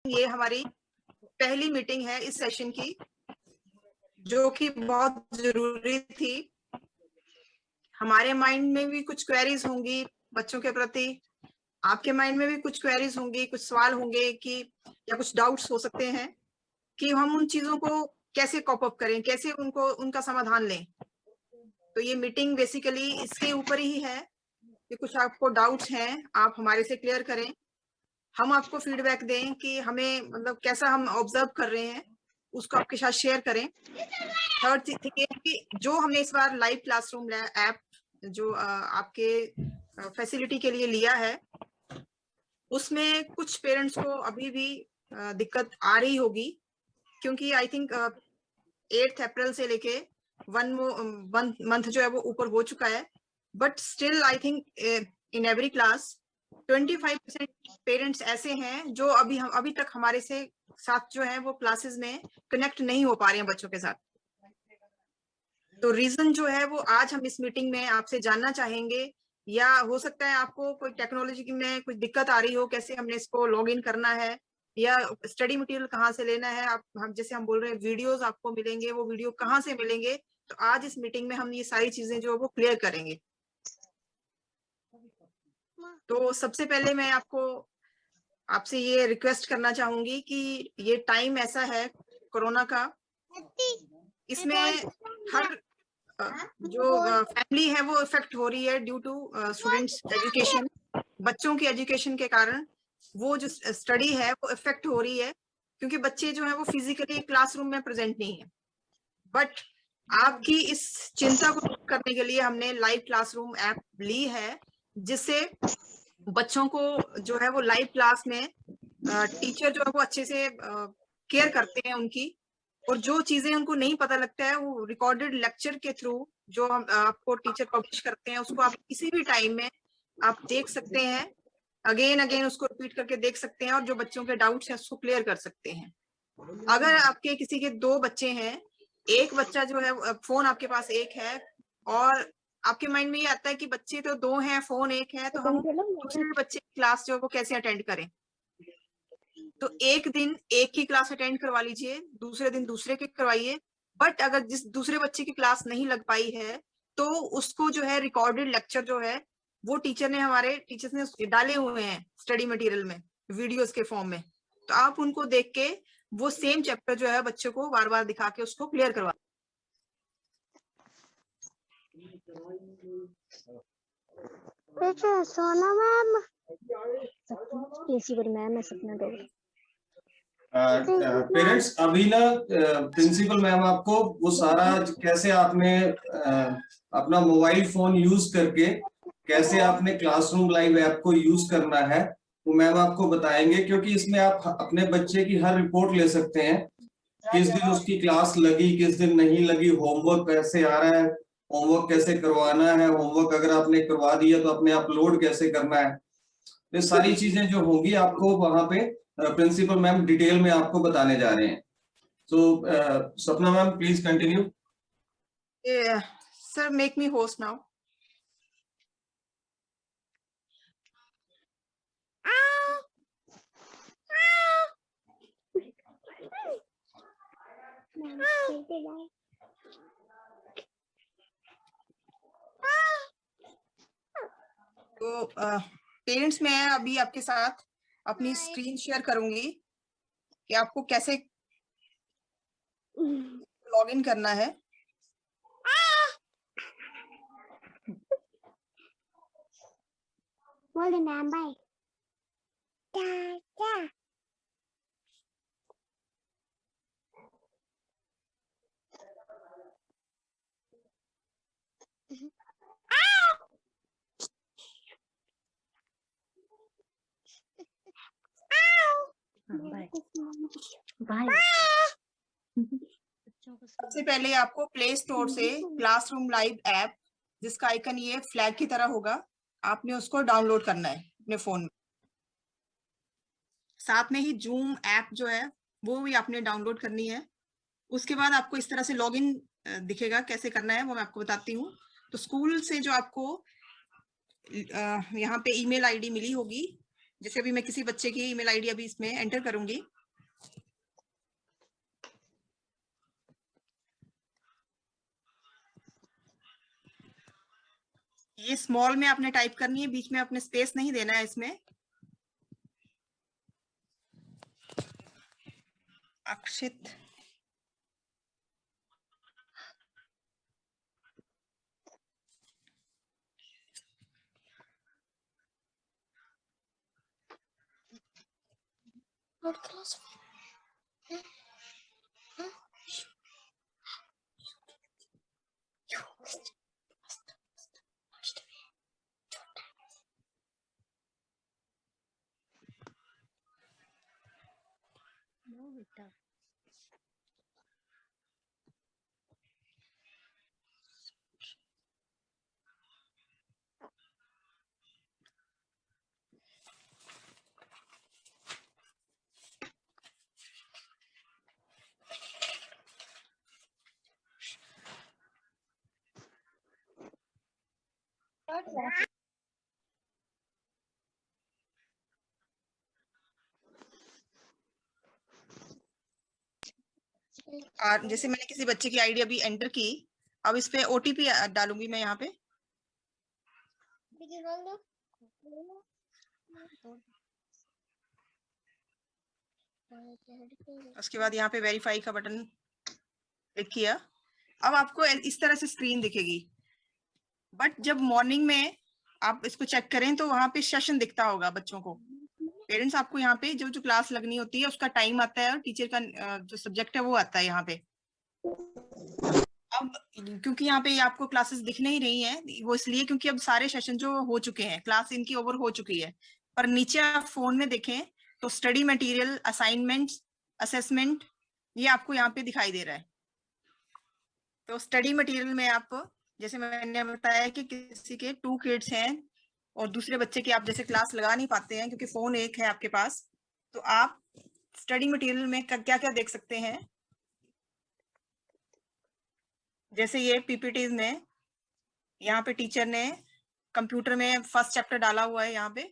ये हमारी पहली मीटिंग है इस सेशन की, जो कि बहुत जरूरी थी। हमारे माइंड में भी कुछ क्वेरीज होंगी बच्चों के प्रति, आपके माइंड में भी कुछ क्वेरीज होंगी, कुछ सवाल होंगे कि या कुछ डाउट्स हो सकते हैं कि हम उन चीजों को कैसे कॉप अप करें, कैसे उनका समाधान लें। तो ये मीटिंग बेसिकली इसके ऊपर ही है कि कुछ आपको डाउट्स हैं आप हमारे से क्लियर करें, हम आपको फीडबैक दें कि हमें मतलब कैसा हम ऑब्जर्व कर रहे हैं उसको आपके साथ शेयर करें। थर्ड थिंग ये कि जो हमने इस बार लाइव क्लासरूम ऐप जो आपके फैसिलिटी के लिए लिया है, उसमें कुछ पेरेंट्स को अभी भी दिक्कत आ रही होगी, क्योंकि आई थिंक 8 अप्रैल से लेके 1 मंथ जो है वो ऊपर हो चुका है, but still I think in every class 25% parents ऐसे हैं जो अभी तक हमारे से साथ जो है वो क्लासेस में कनेक्ट नहीं हो पा रहे हैं बच्चों के साथ। तो रीजन जो है वो आज हम इस मीटिंग में आपसे जानना चाहेंगे, या हो सकता है आपको कोई टेक्नोलॉजी में कुछ दिक्कत आ रही हो, कैसे हमने इसको लॉग इन करना है, या स्टडी मटेरियल कहाँ से लेना है। आप हम जैसे हम बोल रहे हैं वीडियोस आपको मिलेंगे, वो वीडियो कहाँ से मिलेंगे। तो आज इस मीटिंग में हम ये सारी चीजें जो वो क्लियर करेंगे। तो सबसे पहले मैं आपसे ये रिक्वेस्ट करना चाहूंगी कि ये टाइम ऐसा है कोरोना का, इसमें हर जो फैमिली है वो इफेक्ट हो रही है ड्यू टू स्टूडेंट्स एजुकेशन। बच्चों की एजुकेशन के कारण वो जो स्टडी है वो इफेक्ट हो रही है, क्योंकि बच्चे जो है वो फिजिकली क्लासरूम में प्रेजेंट नहीं है। बट आपकी इस चिंता को दूर करने के लिए हमने लाइव क्लासरूम ऐप ली है, जिससे बच्चों को जो है वो लाइव क्लास में टीचर जो है वो अच्छे से केयर करते हैं उनकी, और जो चीजें उनको नहीं पता लगता है वो रिकॉर्डेड लेक्चर के थ्रू जो हम आपको टीचर पब्लिश करते हैं उसको आप किसी भी टाइम में आप देख सकते हैं, अगेन अगेन उसको रिपीट करके देख सकते हैं, और जो बच्चों के डाउट्स हैं उसको क्लियर कर सकते हैं। अगर आपके किसी के 2 बच्चे हैं, एक बच्चा जो है फोन आपके पास एक है, और आपके माइंड में ये आता है कि बच्चे तो 2 हैं फोन एक है, तो हम दूसरे बच्चे की क्लास जो है वो कैसे अटेंड करें। तो एक दिन एक की क्लास अटेंड करवा लीजिए, दूसरे दिन दूसरे की करवाइए। बट अगर जिस दूसरे बच्चे की क्लास नहीं लग पाई है तो उसको जो है रिकॉर्डेड लेक्चर जो है वो हमारे टीचर्स ने डाले हुए हैं स्टडी मटेरियल में, वीडियोस के फॉर्म में। तो आप उनको देख के वो सेम चैप्टर जो है बच्चों को बार बार दिखा के उसको क्लियर करवा। सोना मैम प्रिंसिपल मैम है सपना डोर। पेरेंट्स अभी ना प्रिंसिपल मैम आपको वो सारा कैसे आपने अपना मोबाइल फोन यूज करके कैसे आपने क्लासरूम लाइव ऐप को यूज करना है वो मैम आपको बताएंगे, क्योंकि इसमें आप अपने बच्चे की हर रिपोर्ट ले सकते हैं, किस दिन उसकी क्लास लगी, किस दिन नहीं लगी, होमवर्क कैसे आ रहा है, होमवर्क कैसे करवाना है, होमवर्क अगर आपने करवा दिया तो अपने अपलोड कैसे करना है। ये सारी चीजें जो होंगी आपको वहां पे प्रिंसिपल मैम डिटेल में आपको बताने जा रहे हैं। सो सपना ma'am please continue. Sir make me host now. तो पेरेंट्स मैं अभी आपके साथ अपनी स्क्रीन शेयर करूंगी कि आपको कैसे लॉगिन करना है। बोल नाम भाई क्या सबसे पहले आपको प्ले स्टोर से क्लासरूम लाइव ऐप, जिसका आइकन ये फ्लैग की तरह होगा, आपने उसको डाउनलोड करना है अपने फोन में। साथ में ही जूम ऐप जो है वो भी आपने डाउनलोड करनी है। उसके बाद आपको इस तरह से लॉगिन दिखेगा, कैसे करना है वो मैं आपको बताती हूँ। तो स्कूल से जो आपको यहाँ पे ईमेल आईडी मिली होगी, जैसे अभी मैं किसी बच्चे की ईमेल आईडी अभी इसमें एंटर करूंगी, ये स्मॉल में आपने टाइप करनी है, बीच में आपने स्पेस नहीं देना है इसमें। अक्षित और जैसे मैंने किसी बच्चे की आईडी अभी एंटर की, अब इस पे ओटीपी डालूंगी मैं यहाँ पे। उसके बाद यहाँ पे वेरीफाई का बटन क्लिक किया। अब आपको इस तरह से स्क्रीन दिखेगी, बट जब मॉर्निंग में आप इसको चेक करें तो वहां पे सेशन दिखता होगा बच्चों को। पेरेंट्स आपको यहाँ पे जो जो क्लास लगनी होती है उसका टाइम आता है और टीचर का जो सब्जेक्ट है वो आता है यहाँ पे। अब क्योंकि यहाँ पे आपको क्लासेस दिख नहीं रही हैं, वो इसलिए क्योंकि अब सारे सेशन जो हो चुके हैं, क्लास इनकी ओवर हो चुकी है। पर नीचे आप फोन में देखें तो स्टडी मटेरियल, असाइनमेंट, असेसमेंट, ये आपको यहाँ पे दिखाई दे रहा है। तो स्टडी मटेरियल में आप, जैसे मैंने बताया कि किसी के 2 किड्स हैं और दूसरे बच्चे की आप जैसे क्लास लगा नहीं पाते हैं क्योंकि फोन एक है आपके पास, तो आप स्टडी मटेरियल में क्या क्या देख सकते हैं। जैसे ये पीपीटीज में यहाँ पे टीचर ने कंप्यूटर में फर्स्ट चैप्टर डाला हुआ है यहाँ पे।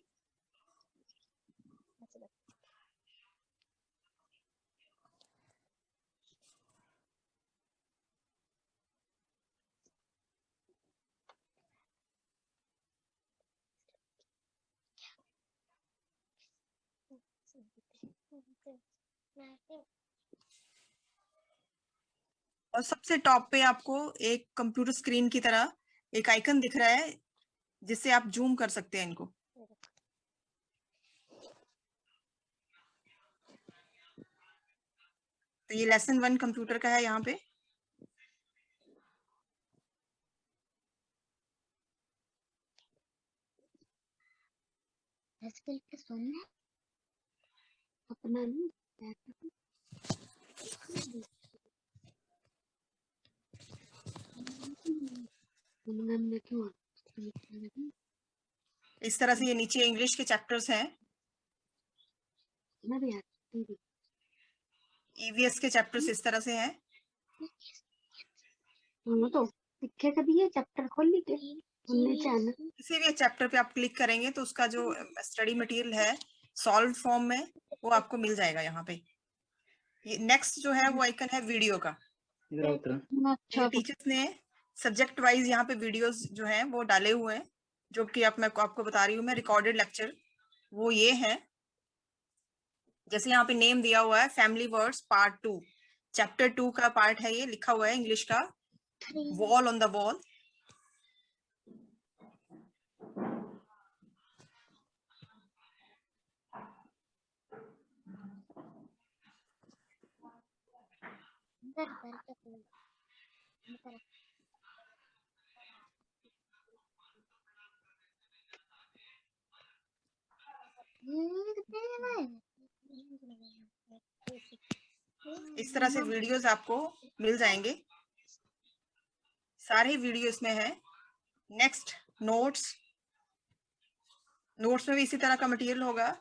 और सबसे टॉप पे आपको एक कंप्यूटर स्क्रीन की तरह एक आइकन दिख रहा है जिससे आप जूम कर सकते हैं इनको। तो ये लेसन 1 कंप्यूटर का है यहाँ पे। अपना नहीं इस तरह से ये नीचे इंग्लिश के चैप्टर्स हैं, ईवीएस के चैप्टर्स इस तरह से हैं। तो दिखे कभी ये चैप्टर खोल ली किसी भी चैप्टर पे आप क्लिक करेंगे तो उसका जो स्टडी मटेरियल है सॉल्व फॉर्म में वो आपको मिल जाएगा यहाँ पे। ये नेक्स्ट जो है वो आइकन है वीडियो का। अच्छा टीचर्स ने सब्जेक्ट वाइज यहाँ पे वीडियोस जो हैं वो डाले हुए हैं, जो कि मैं आपको बता रही हूँ मैं, रिकॉर्डेड लेक्चर वो ये है। जैसे यहाँ पे नेम दिया हुआ है फैमिली वर्ड्स पार्ट 2, चैप्टर 2 का पार्ट है, ये लिखा हुआ है इंग्लिश का, वॉल ऑन द वॉल। इस तरह से वीडियोस आपको मिल जाएंगे, सारे वीडियो इसमें है। नेक्स्ट नोट्स, नोट्स में भी इसी तरह का मटेरियल होगा।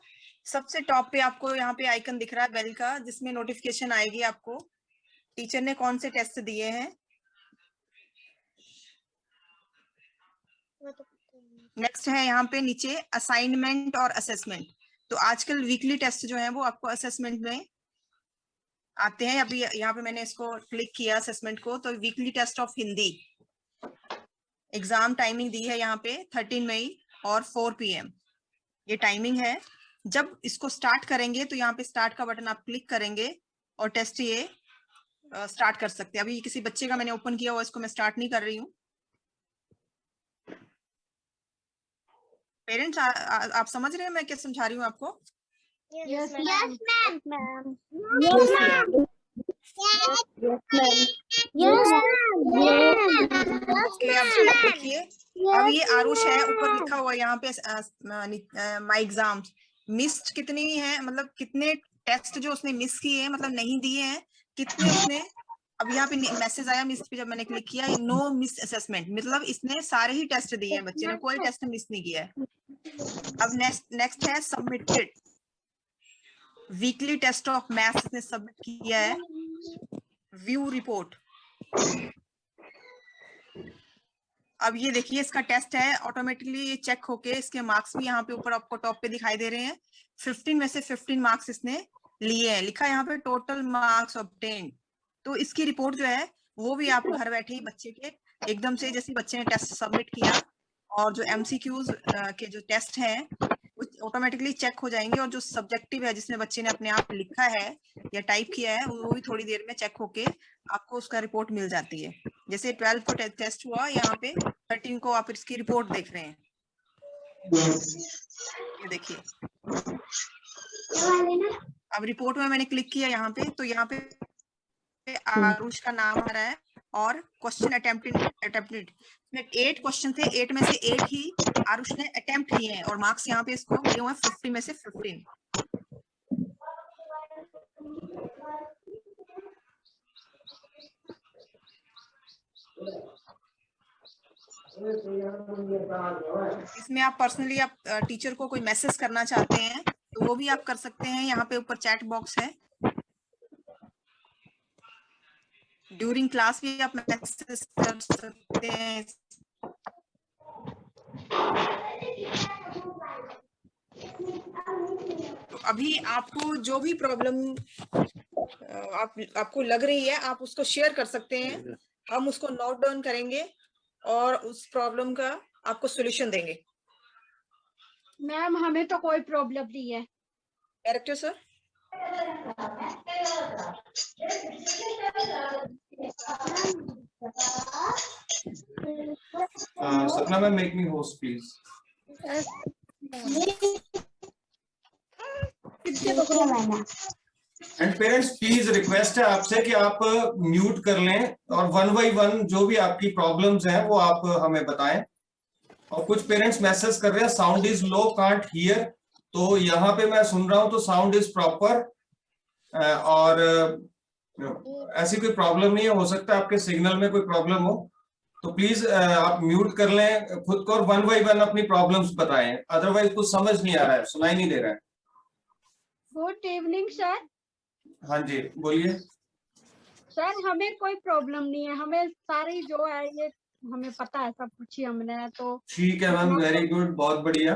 सबसे टॉप पे आपको यहाँ पे आइकन दिख रहा है बेल का, जिसमें नोटिफिकेशन आएगी आपको टीचर ने कौन से टेस्ट दिए हैं। नेक्स्ट है यहाँ पे नीचे असाइनमेंट और असेसमेंट। तो आजकल वीकली टेस्ट जो है वो आपको असेसमेंट में आते हैं। अभी यहाँ पे मैंने इसको क्लिक किया असेसमेंट को, तो weekly test of Hindi exam timing दी है यहाँ पे 13 मई और 4 PM ये टाइमिंग है। जब इसको स्टार्ट करेंगे तो यहाँ पे स्टार्ट का बटन आप क्लिक करेंगे और टेस्ट ये स्टार्ट कर सकते हैं। अभी किसी बच्चे का मैंने ओपन किया हुआ, इसको मैं स्टार्ट नहीं कर रही हूँ। पेरेंट्स आप समझ रहे हैं मैं क्या समझा रही हूँ आपको? Yes, Yes, ma'am. ma'am. Yes, ma'am. Yes, ma'am. Okay, अब देखिए, अब ये आरुष है, ऊपर लिखा हुआ है यहाँ पे माय एग्जाम मिस्ड कितनी है, मतलब कितने टेस्ट जो उसने मिस किए हैं, मतलब नहीं दिए हैं कितने उसने। अब यहाँ पे मैसेज आया मिस पे, जब मैंने क्लिक किया नो मिस असेसमेंट, मतलब इसने सारे ही टेस्ट दिए हैं, बच्चे ने कोई टेस्ट मिस नहीं किया है। अब नेक्स्ट है submitted, weekly test of maths इसने सबमिट किया है। व्यू रिपोर्ट, अब ये देखिए इसका टेस्ट है, ऑटोमेटिकली ये चेक होके इसके मार्क्स भी यहाँ पे ऊपर आपको टॉप पे दिखाई दे रहे हैं। 15 में से 15 मार्क्स इसने लिए हैं, लिखा है यहाँ पे टोटल मार्क्स ऑब्टेन्ड। तो इसकी रिपोर्ट जो है वो भी आप घर बैठे ही बच्चे के एकदम से, जैसे बच्चे ने टेस्ट सबमिट किया और जो MCQs के जो टेस्ट हैं ऑटोमेटिकली चेक हो जाएंगे, और जो सब्जेक्टिव है जिसमें बच्चे ने अपने आप लिखा है या टाइप किया है वो भी थोड़ी देर में चेक होके आपको उसका रिपोर्ट मिल जाती है। जैसे 12 को टेस्ट हुआ, यहाँ पे 13 को आप इसकी रिपोर्ट देख रहे हैं। ये देखिए, अब रिपोर्ट में मैंने क्लिक किया यहाँ पे, तो यहाँ पे आरुष का नाम आ रहा है और क्वेश्चन अटेम्प्टेड में 8 क्वेश्चन थे, 8 में से 8 ही आरुष ने अटेम्प्ट किए हैं और मार्क्स यहाँ पे इसको मिले हुए हैं 50 में से 15। इसमें आप पर्सनली आप टीचर को कोई मैसेज करना चाहते हैं तो वो भी आप कर सकते हैं। यहाँ पे ऊपर चैट बॉक्स है, ड्यूरिंग क्लास भी आप मैसेज कर सकते हैं। तो अभी आपको जो भी प्रॉब्लम आपको लग रही है आप उसको शेयर कर सकते हैं, हम उसको नोट डाउन करेंगे और उस प्रॉब्लम का आपको सॉल्यूशन देंगे। मैम हमें तो कोई प्रॉब्लम नहीं है। डायरेक्टर सर, सपना ma'am, make me host please. And parents please request है आपसे कि आप म्यूट कर लें और 1 by 1 जो भी आपकी प्रॉब्लम्स हैं वो आप हमें बताएं। और कुछ पेरेंट्स मैसेज कर रहे हैं sound is low, can't hear, तो यहाँ पे मैं सुन रहा हूँ तो साउंड इज प्रॉपर, और ऐसी कोई प्रॉब्लम नहीं है, हो सकता है आपके सिग्नल में कोई प्रॉब्लम हो, तो प्लीज आप म्यूट कर लें खुद को और 1 by 1 अपनी प्रॉब्लम्स बताएं, अदरवाइज कुछ समझ नहीं आ रहा है, सुनाई नहीं दे रहा है। Good evening sir. हाँ जी बोलिए। सर हमें कोई प्रॉब्लम नहीं है, हमें सारी जो है ये हमें पता है, सब कुछ ही हमने तो। ठीक है मैम, वेरी गुड, बहुत बढ़िया।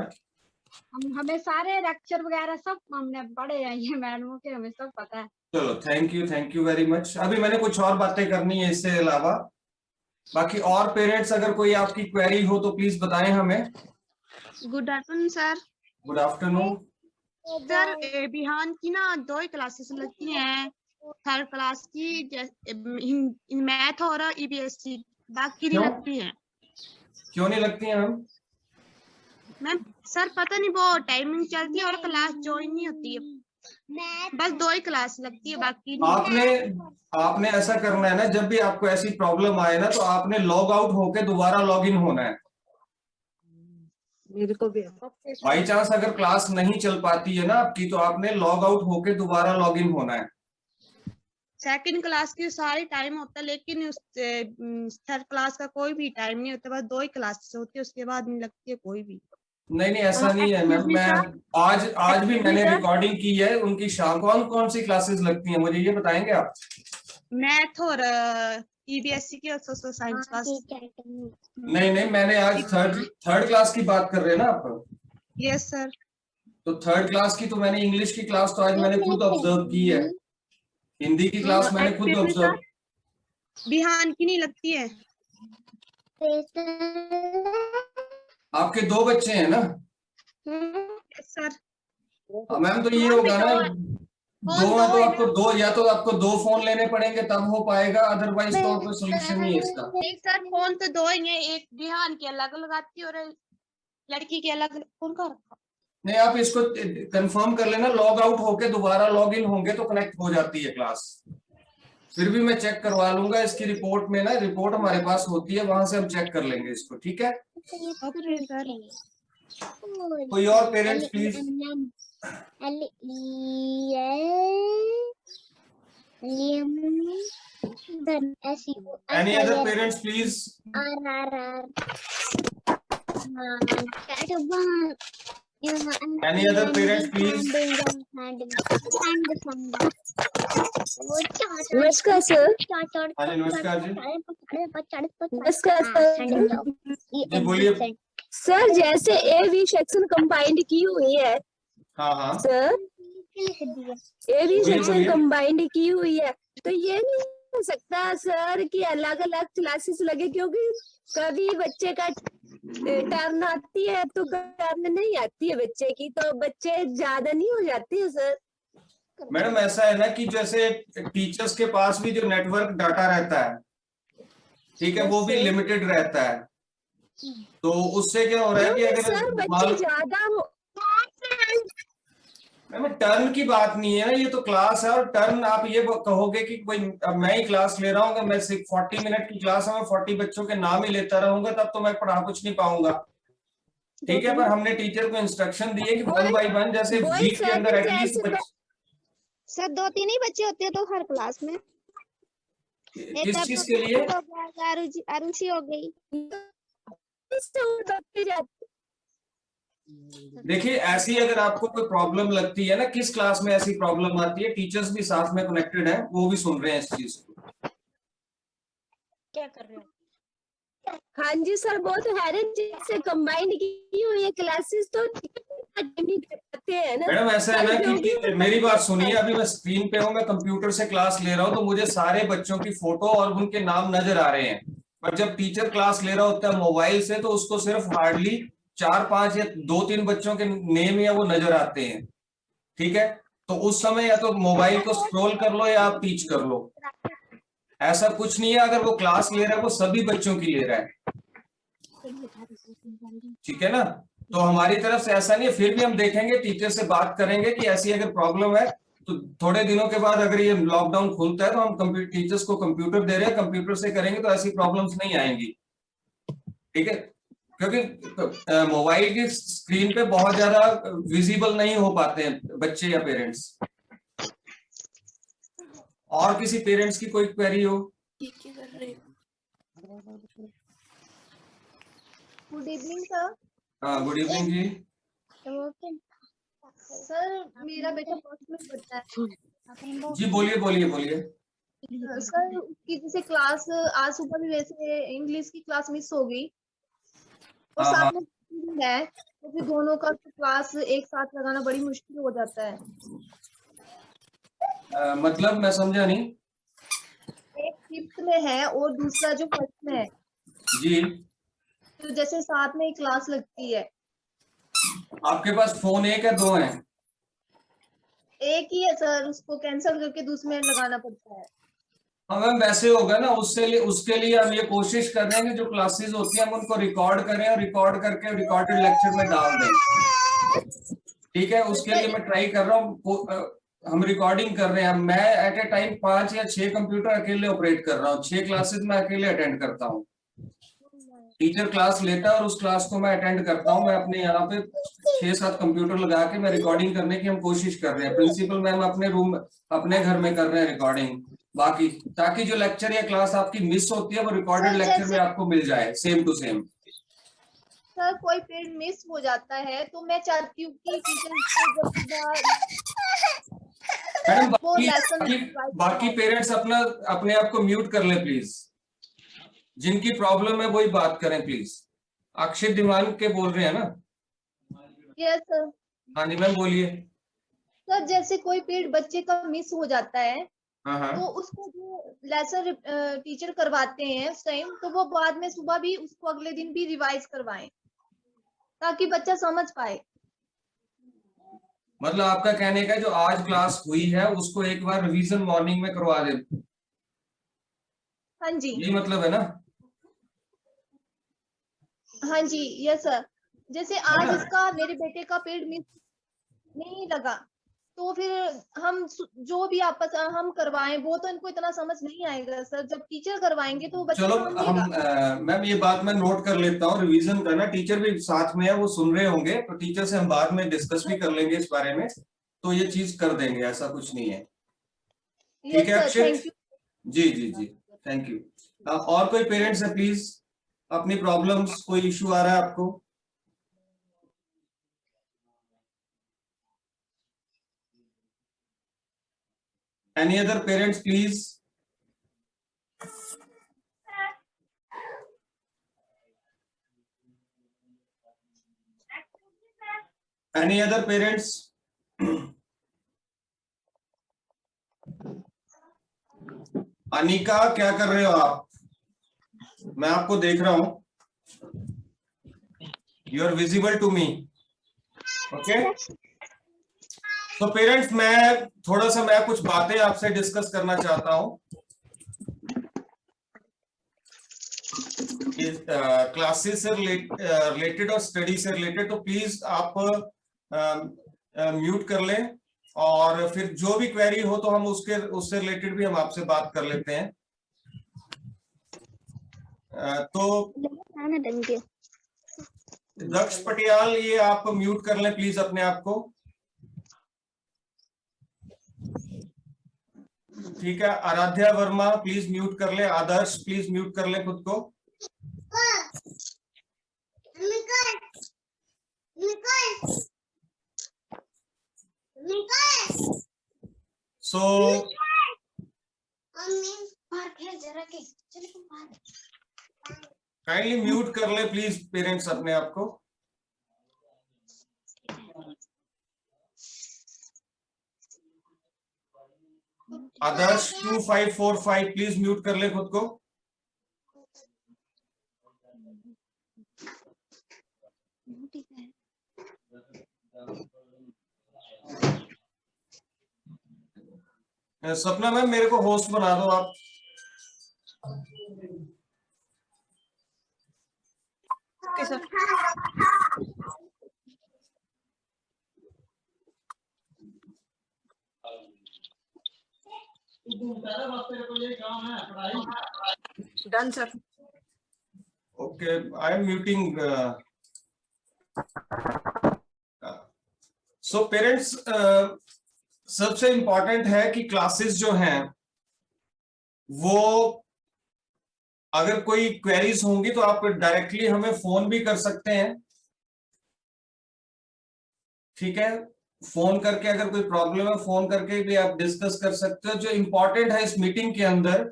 हमें सारे लेक्चर वगैरह सब हमने पढ़े हैं, ये मैडमों के हमें सब पता है। चलो थैंक यू वेरी मच। अभी मैंने कुछ और बातें करनी है इससे अलावा, बाकी और पेरेंट्स अगर कोई आपकी क्वेरी हो तो प्लीज बताएं हमें। Good afternoon sir. Good afternoon sir Bihan की ना 2 ही क्लासेस लगती हैं, 3rd क्लास की मैथ और EBSC, बाकी नहीं लगती हैं। क्यों नहीं लगती हैं मैम सर पता नहीं, वो टाइमिंग चलती है और क्लास ज्वाइन नहीं होती है, बस 2 ही क्लास लगती है, बाकी नहीं। आपने ऐसा करना है ना, जब भी आपको ऐसी प्रॉब्लम आए ना तो आपने लॉग आउट होके दोबारा लॉग इन होना है। मेरे को भी बाई चांस अगर क्लास नहीं चल पाती है ना आपकी, तो आपने लॉग आउट होके दोबारा लॉग इन होना है। 2nd क्लास की सारी टाइम होता है, लेकिन 3rd क्लास का कोई भी टाइम नहीं होता, बस 2 ही क्लासेस होती है, उसके बाद नहीं लगती है कोई भी। नहीं ऐसा नहीं है मैम, मैं आज भी मैंने रिकॉर्डिंग की है उनकी। शाम कौन सी क्लासेस लगती हैं मुझे ये बताएंगे आप? मैथ और EBSC की और सोशल साइंस क्लास। नहीं मैंने आज थर्ड क्लास की बात कर रहे हैं ना आप? Yes sir. तो 3rd क्लास की तो मैंने इंग्लिश की क्लास तो आज मैंने खुद ऑब्जर्व की है, हिंदी की क्लास मैंने खुद ऑब्जर्व। बिहान की नहीं लगती है? आपके 2 बच्चे हैं ना? सर मैम तो ये होगा ना, 2 है तो आपको 2 या तो आपको 2 फोन लेने पड़ेंगे तब हो पाएगा, अदरवाइज तो कोई सोल्यूशन नहीं है इसका। नहीं सर, फोन तो 2 ही है, एक बिहान के अलग लगाती है और लड़की के अलग फोन का रखा। नहीं, आप इसको कंफर्म कर लेना, लॉग आउट होके दोबारा लॉग इन होंगे तो कनेक्ट हो जाती है क्लास। फिर भी मैं चेक करवा लूंगा, इसकी रिपोर्ट में ना, रिपोर्ट हमारे पास होती है, वहां से हम चेक कर लेंगे इसको, ठीक है? Okay sir. कोई और parents please? Any other parents please? Any other parents, please? नमस्कार सर। हाँ जी, नमस्कार जी। नमस्कार सर। जी बोलिए। सर जैसे ए बी सेक्शन कंबाइंड की हुई है। हाँ हाँ sir A B section combined की हुई है, तो ये नहीं हो सकता सर कि अलग अलग क्लासेस लगे, क्योंकि कभी बच्चे का टर्न आती है तो टर्न नहीं आती है बच्चे की, तो बच्चे ज्यादा नहीं हो जाते हैं सर? मैडम ऐसा है ना कि जैसे टीचर्स के पास भी जो नेटवर्क डाटा रहता है, ठीक है, वो भी लिमिटेड रहता है, तो उससे क्या हो रहा है कि अगर सर बच्चे ज्यादा हो। मैम टर्न की बात नहीं है ना, ये तो क्लास है, और टर्न आप ये कहोगे कि कोई मैं ही क्लास ले रहा हूँ, अगर मैं सिर्फ 40 मिनट की क्लास है, मैं 40 बच्चों के नाम ही लेता रहूंगा तब तो मैं पढ़ा कुछ नहीं पाऊंगा, ठीक है? पर हमने टीचर को इंस्ट्रक्शन दी है कि 1 बाय 1 जैसे वीक के अंदर एटलीस्ट सर 2-3 ही बच्चे होते हैं तो हर क्लास में। किस चीज के लिए? आरुषि हो गई। देखिए ऐसी अगर आपको कोई प्रॉब्लम लगती है ना, किस क्लास में ऐसी प्रॉब्लम आती है, टीचर्स भी साथ में कनेक्टेड है, वो भी सुन रहे हैं इस चीज को। क्या कर रहे हो? हाँ जी सर, बहुत है जैसे कंबाइंड की हुई है क्लासेस तो नहीं कर पाते हैं ना। मैडम ऐसा है ना कि मेरी बात सुनिए, अभी मैं स्क्रीन पे हूँ, मैं कंप्यूटर से क्लास ले रहा हूँ, तो मुझे सारे बच्चों की फोटो और उनके नाम नजर आ रहे हैं, पर जब टीचर क्लास ले रहा होता है मोबाइल से तो उसको सिर्फ हार्डली 4-5 या 2-3 बच्चों के नेम या वो नजर आते हैं, ठीक है? तो उस समय या तो मोबाइल को स्क्रॉल कर लो या आप टीच कर लो, ऐसा कुछ नहीं है। अगर वो क्लास ले रहा है वो सभी बच्चों की ले रहा है, ठीक है ना? तो हमारी तरफ से ऐसा नहीं है, फिर भी हम देखेंगे, टीचर से बात करेंगे कि ऐसी अगर प्रॉब्लम है तो थोड़े दिनों के बाद अगर ये लॉकडाउन खुलता है तो हम टीचर्स को कंप्यूटर दे रहे हैं, कंप्यूटर से करेंगे तो ऐसी प्रॉब्लम्स नहीं आएंगी, ठीक है? क्योंकि मोबाइल की स्क्रीन पे बहुत ज्यादा विजिबल नहीं हो पाते हैं बच्चे या पेरेंट्स। और किसी पेरेंट्स की कोई क्वेरी हो? Good evening sir. हाँ गुड इवनिंग जी। सर मेरा बेटा फर्स्ट में पढ़ता है। जी बोलिए बोलिए बोलिए। सर उसकी जैसे क्लास आज सुबह भी वैसे इंग्लिश की क्लास मिस हो गई और हाँ, साथ में है, तो फिर दोनों का क्लास एक साथ लगाना बड़ी मुश्किल हो जाता है। मतलब मैं समझा नहीं। एक 5th में है और दूसरा जो 1st में है जी, तो जैसे साथ में ही क्लास लगती है। आपके पास फोन एक है 2 है? एक ही है सर, उसको कैंसिल करके दूसरे में लगाना पड़ता है। हाँ मैम वैसे होगा ना, उसके लिए हम ये कोशिश कर रहे हैं कि जो क्लासेस होती है हम उनको रिकॉर्ड करें और रिकॉर्ड करके रिकॉर्डेड लेक्चर में डाल दें, ठीक है? उसके लिए मैं ट्राई कर रहा हूँ, हम रिकॉर्डिंग कर रहे हैं। मैं एट ए टाइम 5 या 6 कंप्यूटर अकेले ऑपरेट कर रहा हूँ, 6 क्लासेस मैं अकेले अटेंड करता हूँ। टीचर क्लास लेता है और उस क्लास को मैं अटेंड करता हूँ। मैं अपने यहाँ पे 6-7 कंप्यूटर लगा के मैं रिकॉर्डिंग करने की हम कोशिश कर रहे हैं। प्रिंसिपल मैम अपने रूम अपने घर में कर रहे हैं रिकॉर्डिंग, बाकी ताकि जो लेक्चर या क्लास आपकी मिस होती है वो रिकॉर्डेड लेक्चर में आपको मिल जाए सेम टू सेम। सर कोई पीरियड मिस हो जाता है तो मैं चाहती हूँ कि मैडम बाकी पेरेंट्स अपने आप को म्यूट कर ले प्लीज, जिनकी प्रॉब्लम है वही बात करें प्लीज। अक्षय दीवान के बोल रहे हैं ना? Yes sir. हाँ जी मैम बोलिए। सर जैसे कोई पीरियड बच्चे का मिस हो जाता है हाँ हाँ। तो उसको जो लेसन टीचर करवाते हैं उस टाइम, तो वो बाद में सुबह भी उसको अगले दिन भी रिवाइज करवाएं ताकि बच्चा समझ पाए। मतलब आपका कहने का जो आज क्लास हुई है उसको एक बार रिवीजन मॉर्निंग में करवा दे, हाँ जी, यही मतलब है ना? हाँ जी, यस सर। जैसे आज इसका मेरे बेटे का पीरियड मिस नहीं लगा, तो फिर हम जो भी आपस हम करवाएं वो तो इनको इतना समझ नहीं आएगा सर, जब टीचर करवाएंगे तो बच्चा चलो हम समझेगा। मैम ये बात मैं नोट कर लेता हूँ, रिवीजन करना, टीचर भी साथ में है, वो सुन रहे होंगे, तो टीचर से हम बाद में डिस्कस भी कर लेंगे इस बारे में, तो ये चीज कर देंगे, ऐसा कुछ नहीं है। ठीक है अक्षित? Thank you. जी जी जी, थैंक यू। और कोई पेरेंट्स है प्लीज, अपनी प्रॉब्लम्स, कोई इश्यू आ रहा है आपको? Any other parents please? Any other parents? Anika क्या कर रहे हो आप? मैं आपको देख रहा हूं, you are visible to me, okay? तो पेरेंट्स मैं थोड़ा सा मैं कुछ बातें आपसे डिस्कस करना चाहता हूं क्लासेस से रिलेटेड और स्टडी से रिलेटेड, तो प्लीज आप म्यूट कर लें, और फिर जो भी क्वेरी हो तो हम उससे रिलेटेड भी हम आपसे बात कर लेते हैं। तो दक्ष पटियाल, ये आप म्यूट कर लें प्लीज अपने आप को, ठीक है? आराध्या वर्मा प्लीज म्यूट कर ले, आदर्श प्लीज म्यूट कर ले खुद को। सो काइंडली म्यूट कर ले प्लीज पेरेंट्स अपने आप को। आदर्श 2545 प्लीज म्यूट कर ले खुद को। सपना मैम मेरे को होस्ट बना दो आप। Okay sir. Done sir. Okay, I am muting. So parents, सबसे इंपॉर्टेंट है कि क्लासेस जो हैं वो, अगर कोई क्वेरीज होंगी तो आप डायरेक्टली हमें फोन भी कर सकते हैं, ठीक है? फोन करके अगर कोई प्रॉब्लम है फोन करके भी आप डिस्कस कर सकते हो। जो इंपॉर्टेंट है इस मीटिंग के अंदर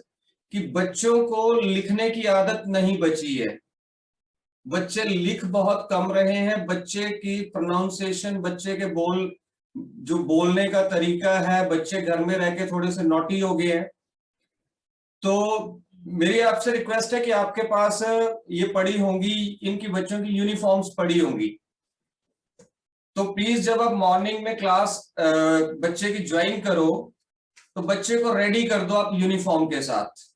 कि बच्चों को लिखने की आदत नहीं बची है, बच्चे लिख बहुत कम रहे हैं, बच्चे की प्रोनाउंसिएशन, बच्चे के जो बोलने का तरीका है, बच्चे घर में रह के थोड़े से नॉटी हो गए हैं। तो मेरी आपसे रिक्वेस्ट है कि आपके पास ये पड़ी होंगी, इनकी बच्चों की यूनिफॉर्म्स पड़ी होंगी, तो प्लीज जब आप मॉर्निंग में क्लास बच्चे की ज्वाइन करो तो बच्चे को रेडी कर दो आप यूनिफॉर्म के साथ।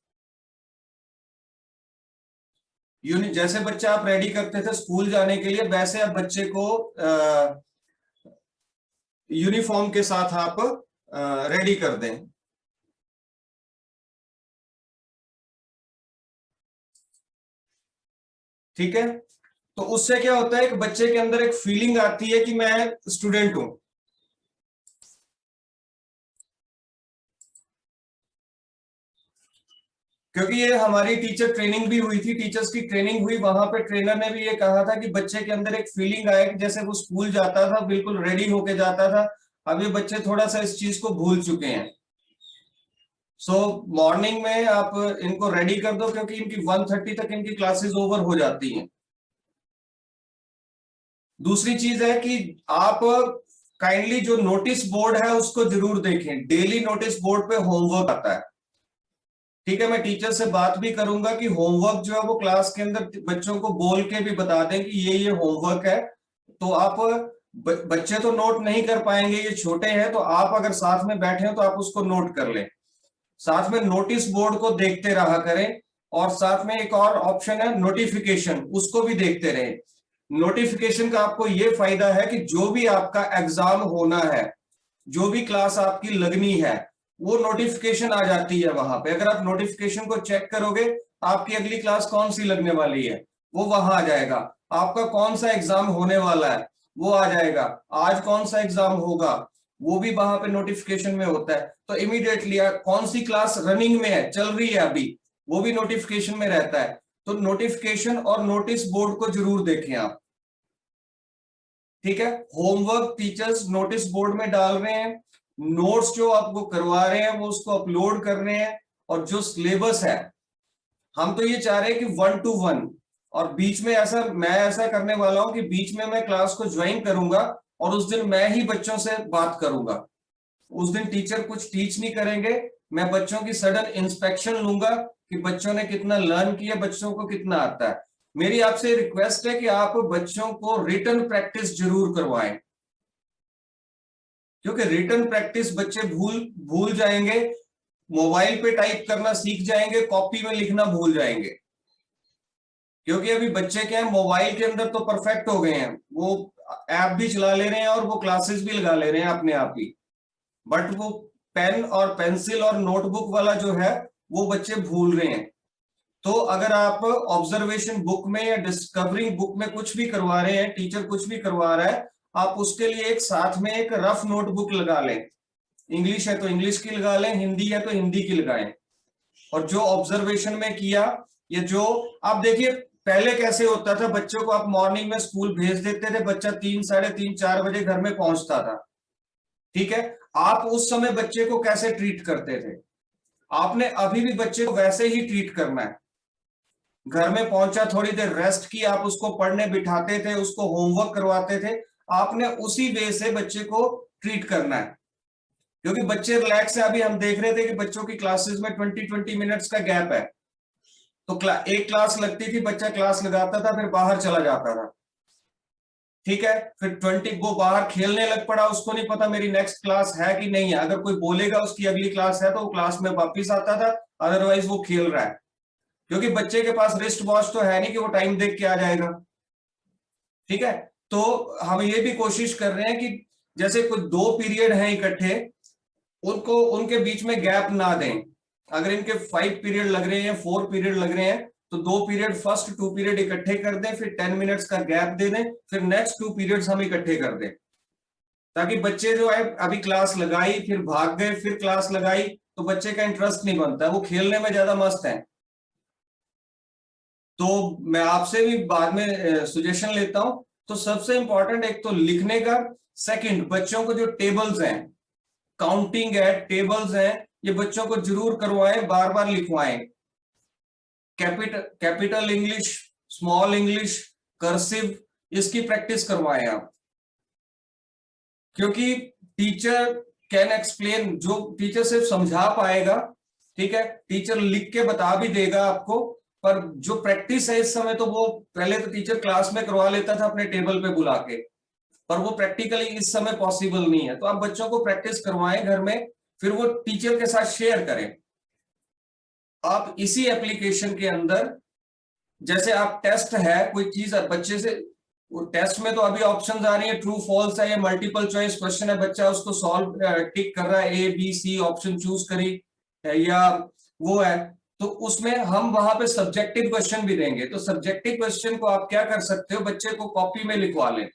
जैसे बच्चा आप रेडी करते थे स्कूल जाने के लिए, वैसे आप बच्चे को यूनिफॉर्म के साथ आप रेडी कर दें। ठीक है? तो उससे क्या होता है कि बच्चे के अंदर एक फीलिंग आती है कि मैं स्टूडेंट हूं। क्योंकि ये हमारी टीचर ट्रेनिंग भी हुई थी, टीचर्स की ट्रेनिंग हुई, वहां पे ट्रेनर ने भी ये कहा था कि बच्चे के अंदर एक फीलिंग आए कि जैसे वो स्कूल जाता था, बिल्कुल रेडी होके जाता था। अब ये बच्चे थोड़ा सा इस चीज को भूल चुके हैं। सो मॉर्निंग में आप इनको रेडी कर दो, क्योंकि इनकी 1:30 तक इनकी क्लासेस ओवर हो जाती हैं। दूसरी चीज है कि आप काइंडली जो नोटिस बोर्ड है उसको जरूर देखें। डेली नोटिस बोर्ड पे होमवर्क आता है, ठीक है। मैं टीचर से बात भी करूंगा कि होमवर्क जो है वो क्लास के अंदर बच्चों को बोल के भी बता दें कि ये होमवर्क है। तो आप बच्चे तो नोट नहीं कर पाएंगे, ये छोटे हैं, तो आप अगर साथ में बैठे हो तो आप उसको नोट कर लें। साथ में नोटिस बोर्ड को देखते रहा करें, और साथ में एक और ऑप्शन है नोटिफिकेशन, उसको भी देखते रहें। नोटिफिकेशन का आपको ये फायदा है कि जो भी आपका एग्जाम होना है, जो भी क्लास आपकी लगनी है, वो नोटिफिकेशन आ जाती है वहां पे। अगर आप नोटिफिकेशन को चेक करोगे, आपकी अगली क्लास कौन सी लगने वाली है वो वहां आ जाएगा। आपका कौन सा एग्जाम होने वाला है वो आ जाएगा। आज कौन सा एग्जाम होगा वो भी वहां पे नोटिफिकेशन में होता है। तो इमीडिएटली कौन सी क्लास रनिंग में है, चल रही है अभी, वो भी नोटिफिकेशन में रहता है। तो नोटिफिकेशन और नोटिस बोर्ड को जरूर देखें आप, ठीक है। होमवर्क टीचर्स नोटिस बोर्ड में डाल रहे हैं, नोट्स जो आपको करवा रहे हैं वो उसको अपलोड कर रहे हैं, और जो सिलेबस है हम तो ये चाह रहे हैं कि 1 to 1, और बीच में मैं ऐसा करने वाला हूं कि बीच में मैं क्लास को ज्वाइन करूंगा और उस दिन मैं ही बच्चों से बात करूंगा। उस दिन टीचर कुछ टीच नहीं करेंगे, मैं बच्चों की सडन इंस्पेक्शन लूंगा कि बच्चों ने कितना लर्न किया, बच्चों को कितना आता है। मेरी आपसे रिक्वेस्ट है कि आप बच्चों को रिटन प्रैक्टिस जरूर करवाएं, क्योंकि रिटन प्रैक्टिस बच्चे भूल जाएंगे, मोबाइल पे टाइप करना सीख जाएंगे, कॉपी में लिखना भूल जाएंगे। क्योंकि अभी बच्चे क्या है, मोबाइल के अंदर तो परफेक्ट हो गए हैं, वो ऐप भी चला ले रहे हैं और वो क्लासेस भी लगा ले रहे हैं अपने आप ही, बट वो पेन और पेंसिल और नोटबुक वाला जो है वो बच्चे भूल रहे हैं। तो अगर आप ऑब्जर्वेशन बुक में या डिस्कवरिंग बुक में कुछ भी करवा रहे हैं, टीचर कुछ भी करवा रहा है, आप उसके लिए एक साथ में एक रफ नोटबुक लगा लें। इंग्लिश है तो इंग्लिश की लगा लें, हिंदी है तो हिंदी की लगाएं। और जो ऑब्जर्वेशन में किया, ये जो आप देखिए पहले कैसे होता था, बच्चों को आप मॉर्निंग में स्कूल भेज देते थे, बच्चा 3, साढ़े 3, 4 बजे घर में पहुंचता था, ठीक है। आप उस समय बच्चे को कैसे ट्रीट करते थे, आपने अभी भी बच्चे को वैसे ही ट्रीट करना है। घर में पहुंचा, थोड़ी देर रेस्ट की, आप उसको पढ़ने बिठाते थे, उसको होमवर्क करवाते थे, आपने उसी वे से बच्चे को ट्रीट करना है। क्योंकि बच्चे रिलैक्स है, अभी हम देख रहे थे कि बच्चों की क्लासेस में 20-20 मिनट्स का गैप है, तो एक क्लास लगती थी, बच्चा क्लास लगाता था, फिर बाहर चला जाता था, ठीक है। फिर 20 वो बाहर खेलने लग पड़ा, उसको नहीं पता मेरी नेक्स्ट क्लास है कि नहीं है। अगर कोई बोलेगा उसकी अगली क्लास है तो वो क्लास में वापिस आता था, अदरवाइज वो खेल रहा है। क्योंकि बच्चे के पास रिस्ट वॉच तो है नहीं कि वो टाइम देख के आ जाएगा, ठीक है। तो हम ये भी कोशिश कर रहे हैं कि जैसे कुछ 2 पीरियड हैं इकट्ठे, उनको उनके बीच में गैप ना दें। अगर इनके 5 पीरियड लग रहे हैं, 4 पीरियड लग रहे हैं, तो 2 पीरियड फर्स्ट 2 पीरियड इकट्ठे कर दें, फिर 10 मिनट्स का गैप दे दें, फिर नेक्स्ट 2 पीरियड्स हम इकट्ठे कर दें, ताकि बच्चे जो है अभी क्लास लगाई फिर भाग गए, फिर क्लास लगाई, तो बच्चे का इंटरेस्ट नहीं बनता, वो खेलने में ज्यादा मस्त है। तो मैं आपसे भी बाद में सजेशन लेता हूं। तो सबसे इंपॉर्टेंट एक तो लिखने का, सेकंड बच्चों को जो टेबल्स हैं, काउंटिंग है, टेबल्स हैं, ये बच्चों को जरूर करवाएं, बार बार लिखवाएं। Capital English, small English, cursive, इसकी प्रैक्टिस करवाएं आप। क्योंकि टीचर कैन एक्सप्लेन, जो टीचर सिर्फ समझा पाएगा, ठीक है, टीचर लिख के बता भी देगा आपको, पर जो प्रैक्टिस है इस समय, तो वो पहले तो टीचर क्लास में करवा लेता था अपने टेबल पे बुला के, पर वो प्रैक्टिकली इस समय पॉसिबल नहीं है। तो आप बच्चों को प्रैक्टिस करवाएं घर में, फिर वो टीचर के साथ शेयर करें। आप इसी एप्लीकेशन के अंदर, जैसे आप टेस्ट है कोई चीज बच्चे से, वो टेस्ट में तो अभी ऑप्शंस आ रही है, ट्रू फॉल्स है या मल्टीपल चॉइस क्वेश्चन है, बच्चा उसको सॉल्व टिक कर रहा है, ABC ऑप्शन चूज करी या वो है, तो उसमें हम वहां पे सब्जेक्टिव क्वेश्चन भी देंगे। तो सब्जेक्टिव क्वेश्चन को आप क्या कर सकते हो, बच्चे को कॉपी में लिखवा लें,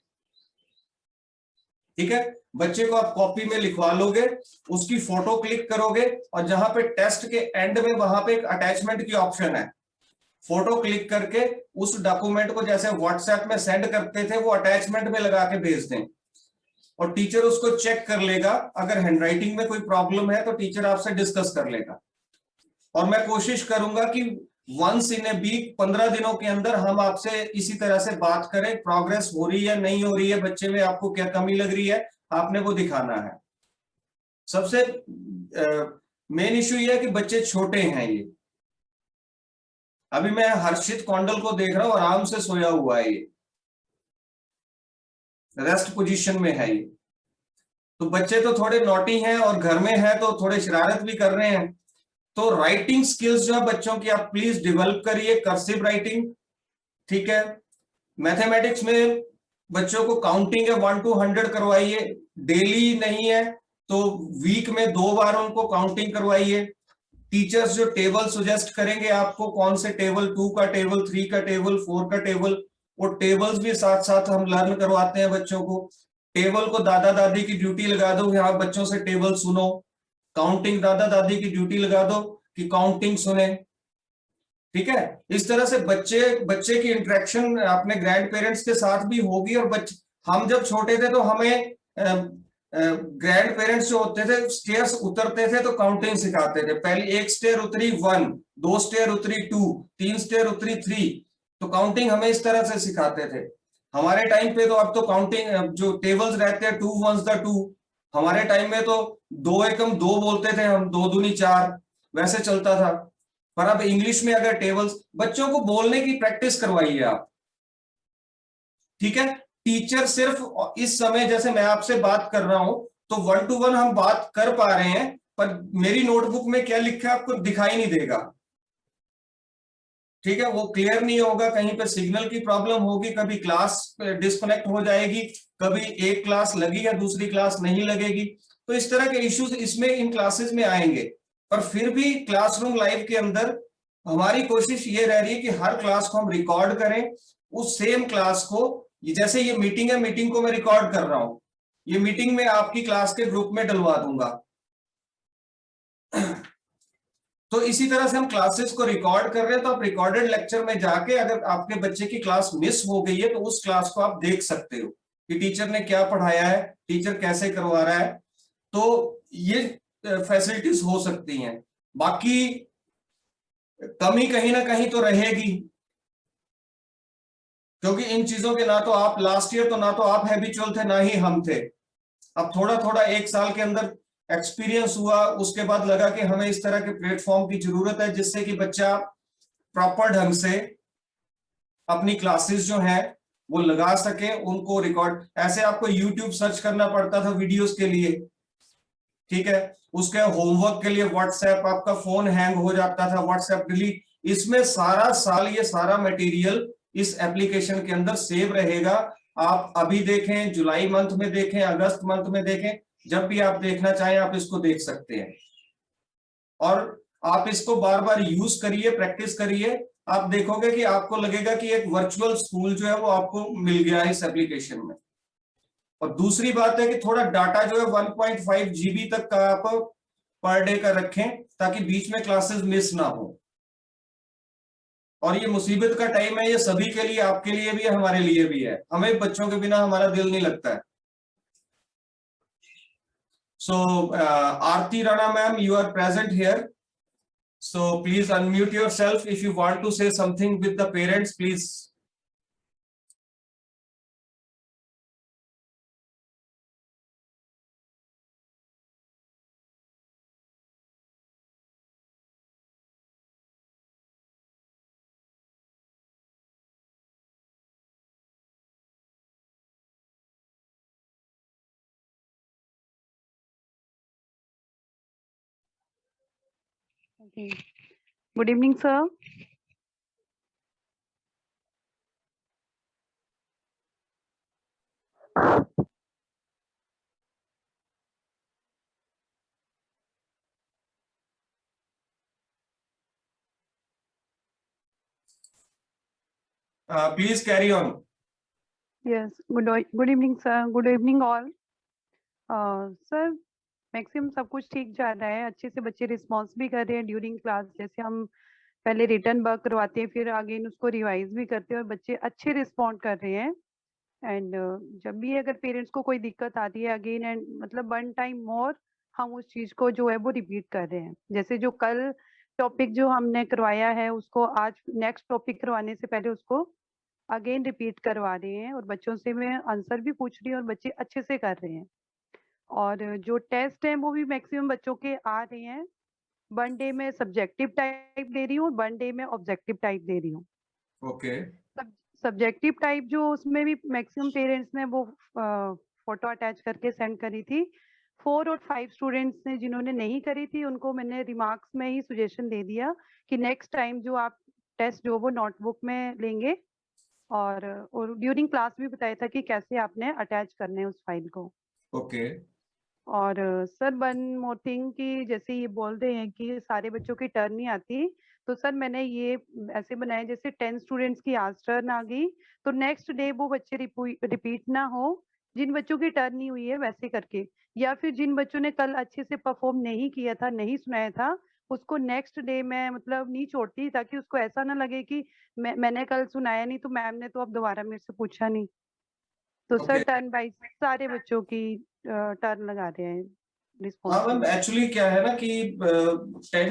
ठीक है। बच्चे को आप कॉपी में लिखवा लोगे, उसकी फोटो क्लिक करोगे, और जहां पे टेस्ट के एंड में वहां पे एक अटैचमेंट की ऑप्शन है, फोटो क्लिक करके उस डॉक्यूमेंट को जैसे व्हाट्सएप में सेंड करते थे, वो अटैचमेंट में लगा के भेज दें, और टीचर उसको चेक कर लेगा। अगर हैंडराइटिंग में कोई प्रॉब्लम है तो टीचर आपसे डिस्कस कर लेगा। और मैं कोशिश करूंगा कि वंस इन ए वीक, 15 दिनों के अंदर हम आपसे इसी तरह से बात करें, प्रोग्रेस हो रही है नहीं हो रही है, बच्चे में आपको क्या कमी लग रही है, आपने वो दिखाना है। सबसे मेन इश्यू ये है कि बच्चे छोटे हैं। ये अभी मैं हर्षित कौंडल को देख रहा हूं, आराम से सोया हुआ है, ये रेस्ट पोजीशन में है ये। तो बच्चे तो थोड़े नॉटी हैं और घर में है तो थोड़े शरारत भी कर रहे हैं। तो राइटिंग स्किल्स जो है बच्चों की आप प्लीज डेवलप करिए, कर्सिव राइटिंग, ठीक है। मैथमेटिक्स में बच्चों को काउंटिंग है 1 to 100 करवाइए, डेली नहीं है तो वीक में 2 बार उनको काउंटिंग करवाइए। टीचर्स जो टेबल सुजेस्ट करेंगे आपको, कौन से टेबल, 2 का टेबल, 3 का टेबल, 4 का टेबल, वो टेबल्स भी साथ साथ हम लर्न करवाते हैं बच्चों को। टेबल को दादा दादी की ड्यूटी लगा दो, यहाँ बच्चों से टेबल सुनो। काउंटिंग दादा दादी की ड्यूटी लगा दो कि काउंटिंग सुने, ठीक है। इस तरह से बच्चे की इंटरेक्शन अपने ग्रैंड पेरेंट्स के साथ भी होगी। और बच्चे, हम जब छोटे थे तो हमें ग्रैंड पेरेंट्स जो होते थे स्टेयर्स उतरते थे तो काउंटिंग सिखाते थे। पहले 1 स्टेयर उतरी 1, 2 स्टेयर उतरी 2, 3 स्टेयर उतरी 3, तो काउंटिंग हमें इस तरह से सिखाते थे। हमारे टाइम पे तो अब तो काउंटिंग जो टेबल्स रहते हैं 2 1s the 2, हमारे टाइम में तो 2 एकम 2 बोलते थे हम, 2 दूनी 4, वैसे चलता था। पर अब इंग्लिश में अगर टेबल्स, बच्चों को बोलने की प्रैक्टिस करवाइए आप, ठीक है। टीचर सिर्फ इस समय जैसे मैं आपसे बात कर रहा हूं तो 1 to 1 हम बात कर पा रहे हैं, पर मेरी नोटबुक में क्या लिखा है आपको दिखाई नहीं देगा, ठीक है। वो क्लियर नहीं होगा, कहीं पे सिग्नल की प्रॉब्लम होगी, कभी क्लास डिस्कनेक्ट हो जाएगी, कभी एक क्लास लगी है दूसरी क्लास नहीं लगेगी। तो इस तरह के इश्यूज इसमें इन क्लासेस में आएंगे। पर फिर भी क्लासरूम लाइव के अंदर हमारी कोशिश ये रह रही है कि हर क्लास को हम रिकॉर्ड करें, उस सेम क्लास को, जैसे ये मीटिंग है, मीटिंग को मैं रिकॉर्ड कर रहा हूं, ये मीटिंग में आपकी क्लास के ग्रुप में डलवा दूंगा। तो इसी तरह से हम क्लासेस को रिकॉर्ड कर रहे हैं, तो आप रिकॉर्डेड लेक्चर में जाके अगर आपके बच्चे की क्लास मिस हो गई है तो उस क्लास को आप देख सकते हो कि टीचर ने क्या पढ़ाया है, टीचर कैसे करवा रहा है। तो ये फैसिलिटीज हो सकती हैं। बाकी कमी कहीं ना कहीं तो रहेगी, क्योंकि इन चीजों के ना तो आप लास्ट ईयर तो ना तो आप हैबिचुअल थे ना ही हम थे। अब थोड़ा थोड़ा 1 साल के अंदर एक्सपीरियंस हुआ, उसके बाद लगा कि हमें इस तरह के प्लेटफॉर्म की जरूरत है जिससे कि बच्चा प्रॉपर ढंग से अपनी क्लासेस जो है वो लगा सके, उनको रिकॉर्ड। ऐसे आपको यूट्यूब सर्च करना पड़ता था वीडियोस के लिए, ठीक है। उसके होमवर्क के लिए व्हाट्सएप, आपका फोन हैंग हो जाता था, व्हाट्सएप डिलीट। इसमें सारा साल ये सारा मटेरियल इस एप्लीकेशन के अंदर सेव रहेगा। आप अभी देखें, जुलाई मंथ में देखें, अगस्त मंथ में देखें, जब भी आप देखना चाहें आप इसको देख सकते हैं। और आप इसको बार बार यूज करिए, प्रैक्टिस करिए, आप देखोगे कि आपको लगेगा कि एक वर्चुअल स्कूल जो है वो आपको मिल गया है इस एप्लीकेशन में। और दूसरी बात है कि थोड़ा डाटा जो है 1.5 GB तक का आप पर डे का रखें, ताकि बीच में क्लासेस मिस ना हो। और ये मुसीबत का टाइम है, ये सभी के लिए, आपके लिए भी है, हमारे लिए भी है। हमें बच्चों के बिना हमारा दिल नहीं लगता है। So, Aarti Rana ma'am, you are present here. So please unmute yourself if you want to say something with the parents, please. Okay. Good evening, sir. Please carry on. Yes. Good evening, sir. Good evening, all. Sir, maximum सब कुछ ठीक जा रहा है, अच्छे से बच्चे response भी कर रहे हैं ड्यूरिंग क्लास। जैसे हम पहले रिटर्न वर्क करवाते हैं, फिर अगेन उसको रिवाइज भी करते हैं और बच्चे अच्छे रिस्पॉन्ड कर रहे हैं। एंड जब भी अगर पेरेंट्स को कोई दिक्कत आती है अगेन एंड मतलब 1 टाइम मोर हम उस चीज को जो है वो रिपीट कर रहे हैं। जैसे जो कल टॉपिक जो हमने करवाया है उसको आज नेक्स्ट टॉपिक करवाने से पहले उसको अगेन रिपीट करवा रहे हैं और बच्चों से मैं आंसर भी पूछ रही हूँ और बच्चे अच्छे से कर रहे हैं। और जो टेस्ट है वो भी मैक्सिमम बच्चों के आ रहे हैं। 1 डे में सब्जेक्टिव टाइप दे रही हूँ, 1 डे में ऑब्जेक्टिव टाइप दे रही हूँ। ओके। सब्जेक्टिव टाइप जो उसमें भी मैक्सिमम पेरेंट्स ने वो फोटो अटैच करके सेंड करी थी। 4 और 5 स्टूडेंट्स ने जिन्होंने नहीं करी थी उनको मैंने रिमार्क्स में ही सजेशन दे दिया कि नेक्स्ट टाइम जो आप टेस्ट जो वो नोटबुक में लेंगे, और ड्यूरिंग क्लास भी बताया था कि कैसे आपने अटैच करने हैं उस फाइल को। ओके। और सर वन मोर थिंग कि जैसे ये बोलते हैं कि सारे बच्चों की टर्न नहीं आती, तो सर मैंने ये ऐसे बनाया जैसे 10 स्टूडेंट्स की आज टर्न आ गई तो नेक्स्ट डे वो बच्चे रिपीट ना हो, जिन बच्चों की टर्न नहीं हुई है वैसे करके, या फिर जिन बच्चों ने कल अच्छे से परफॉर्म नहीं किया था, नहीं सुनाया था, उसको नेक्स्ट डे मैं मतलब नहीं छोड़ती, ताकि उसको ऐसा ना लगे कि मैंने कल सुनाया नहीं तो मैम ने तो अब दोबारा मेरे से पूछा नहीं। तो सर Okay. टर्न बाय सारे बच्चों की टर्न लगा रहे हैं हाँ रिस्पॉन्स। मैम, एक्चुअली क्या है ना कि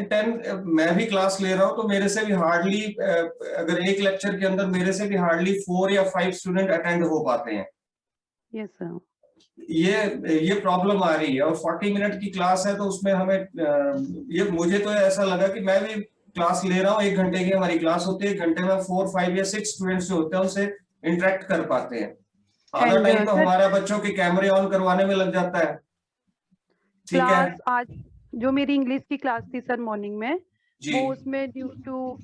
10 मैं भी क्लास ले रहा हूँ तो मेरे से भी हार्डली अगर एक लेक्चर के अंदर मेरे से भी हार्डली 4 या 5 स्टूडेंट अटेंड हो पाते हैं। Yes sir. ये प्रॉब्लम आ रही है, और 40 मिनट की क्लास है तो उसमें हमें ये मुझे तो ऐसा लगा कि मैं भी क्लास ले रहा हूँ, 1 घंटे की हमारी क्लास होती है, 1 घंटे में 4, 5 या 6 स्टूडेंट्स जो होते हैं उनसे इंटरेक्ट कर पाते हैं। आधा टाइम तो हमारा बच्चों के कैमरे ऑन करवाने में लग जाता है। ठीक है। क्लास आज जो मेरी इंग्लिश की क्लास थी सर मॉर्निंग में, जी। वो उसमें ड्यू टू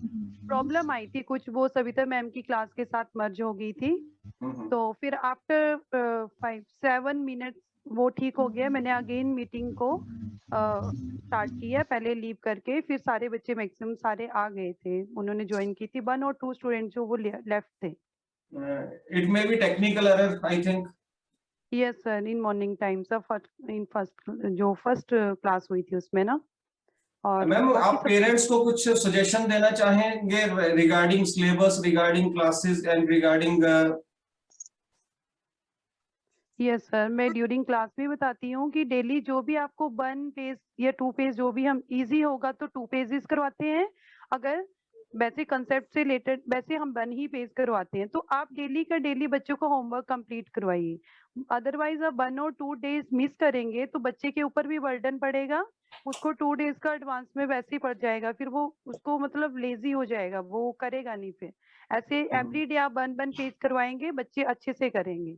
प्रॉब्लम आई थी कुछ, वो सविता मैम की क्लास के साथ मर्ज हो गई थी, तो फिर आफ्टर 5-7 मिनट वो ठीक हो गया। मैंने अगेन मीटिंग को स्टार्ट किया, पहले लीव करके, फिर सारे बच्चे मैक्सिमम सारे आ गए थे, उन्होंने ज्वाइन की थी। 1 और 2 स्टूडेंट जो वो लेफ्ट थे। It may be technical error I think. Yes sir, in morning time sir, in first class हुई थी उसमें ना। और मैम आप पेरेंट्स को कुछ सजेशन देना चाहेंगे regarding syllabus, regarding classes and regarding? Yes sir, मैं ड्यूरिंग क्लास भी बताती हूँ कि डेली जो भी आपको 1 पेज या 2 पेज जो भी हम इजी होगा तो 2 पेजेस करवाते हैं, अगर वैसे कंसेप्ट से रिलेटेड वैसे हम 1 ही पेज करवाते हैं, तो आप डेली का डेली बच्चों को होमवर्क कंप्लीट करवाइए। अदरवाइज आप 1 और 2 डेज मिस करेंगे तो बच्चे के ऊपर भी बर्डन पड़ेगा, उसको 2 डेज का एडवांस में वैसे ही पड़ जाएगा, फिर वो उसको मतलब लेजी हो जाएगा, वो करेगा नहीं। फिर ऐसे एवरी डे आप 1 पेज करवाएंगे, बच्चे अच्छे से करेंगे।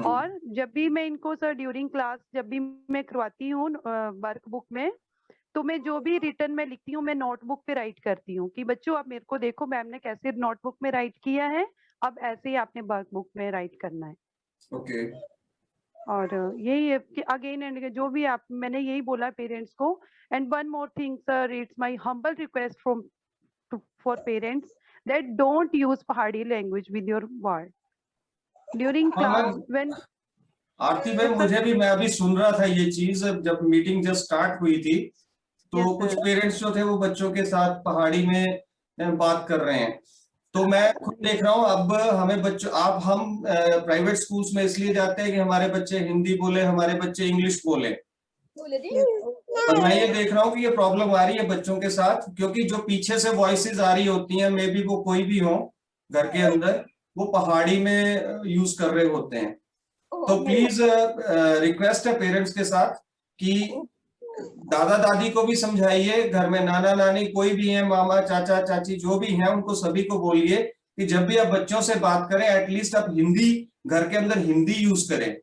और जब भी मैं इनको सर ड्यूरिंग क्लास जब भी मैं करवाती हूँ वर्कबुक में, तो मैं जो भी रिटर्न में लिखती हूँ मैं नोटबुक पे राइट करती हूँ कि बच्चों आप मेरे को देखो मैम ने कैसे नोटबुक में राइट किया है, अब ऐसे ही आपने वर्कबुक में राइट करना है। ओके। और यही है कि अगेन एंड जो भी आप मैंने यही बोला पेरेंट्स को। And 1 more thing sir, it's my humble request from for parents that don't use Pahari language with your word during class when. Aarti ma'am, मुझे भी, मैं अभी सुन रहा था ये चीज, जब मीटिंग जस्ट स्टार्ट हुई थी तो कुछ पेरेंट्स जो थे वो बच्चों के साथ पहाड़ी में बात कर रहे हैं, तो मैं खुद देख रहा हूँ अब हमें बच्चों हम प्राइवेट स्कूल्स में इसलिए जाते हैं कि हमारे बच्चे हिंदी बोले, हमारे बच्चे इंग्लिश बोले, और मैं ये देख रहा हूँ कि ये प्रॉब्लम आ रही है बच्चों के साथ, क्योंकि जो पीछे से वॉइसेस आ रही होती हैं, मे बी वो कोई भी हो घर के अंदर, वो पहाड़ी में यूज कर रहे होते हैं। तो प्लीज रिक्वेस्ट है पेरेंट्स के साथ कि दादा दादी को भी समझाइए, घर में नाना नानी कोई भी है, मामा चाचा चाची जो भी हैं, उनको सभी को बोलिए कि जब भी आप बच्चों से बात करें एटलीस्ट आप हिंदी, घर के अंदर हिंदी यूज करें।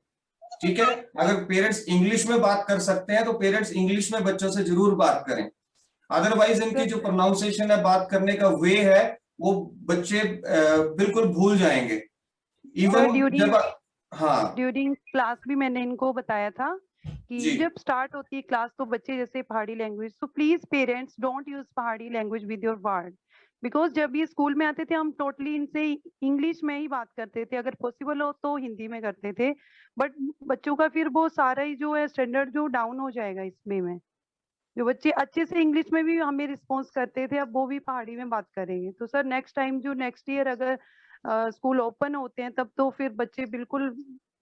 ठीक है, अगर पेरेंट्स इंग्लिश में बात कर सकते हैं तो पेरेंट्स इंग्लिश में बच्चों से जरूर बात करें, अदरवाइज इनकी जो प्रोनाउंसिएशन है, बात करने का वे है, वो बच्चे बिल्कुल भूल जाएंगे। इवन जब ड्यूरिंग क्लास भी मैंने इनको बताया था कि जब स्टार्ट होती है क्लास तो बच्चे जैसे पहाड़ी लैंग्वेज, तो please parents don't use Pahari language with your word, because जब ये स्कूल में आते थे हम टोटली इनसे इंग्लिश में ही बात करते थे, अगर पॉसिबल हो तो हिंदी में करते थे, बट बच्चों का फिर वो सारा ही जो है स्टैंडर्ड जो डाउन हो जाएगा इसमें में। जो बच्चे अच्छे से इंग्लिश में भी हमें रिस्पॉन्स करते थे, अब वो भी पहाड़ी में बात करेंगे। तो सर नेक्स्ट टाइम जो नेक्स्ट ईयर अगर स्कूल ओपन होते हैं तब तो फिर बच्चे बिल्कुल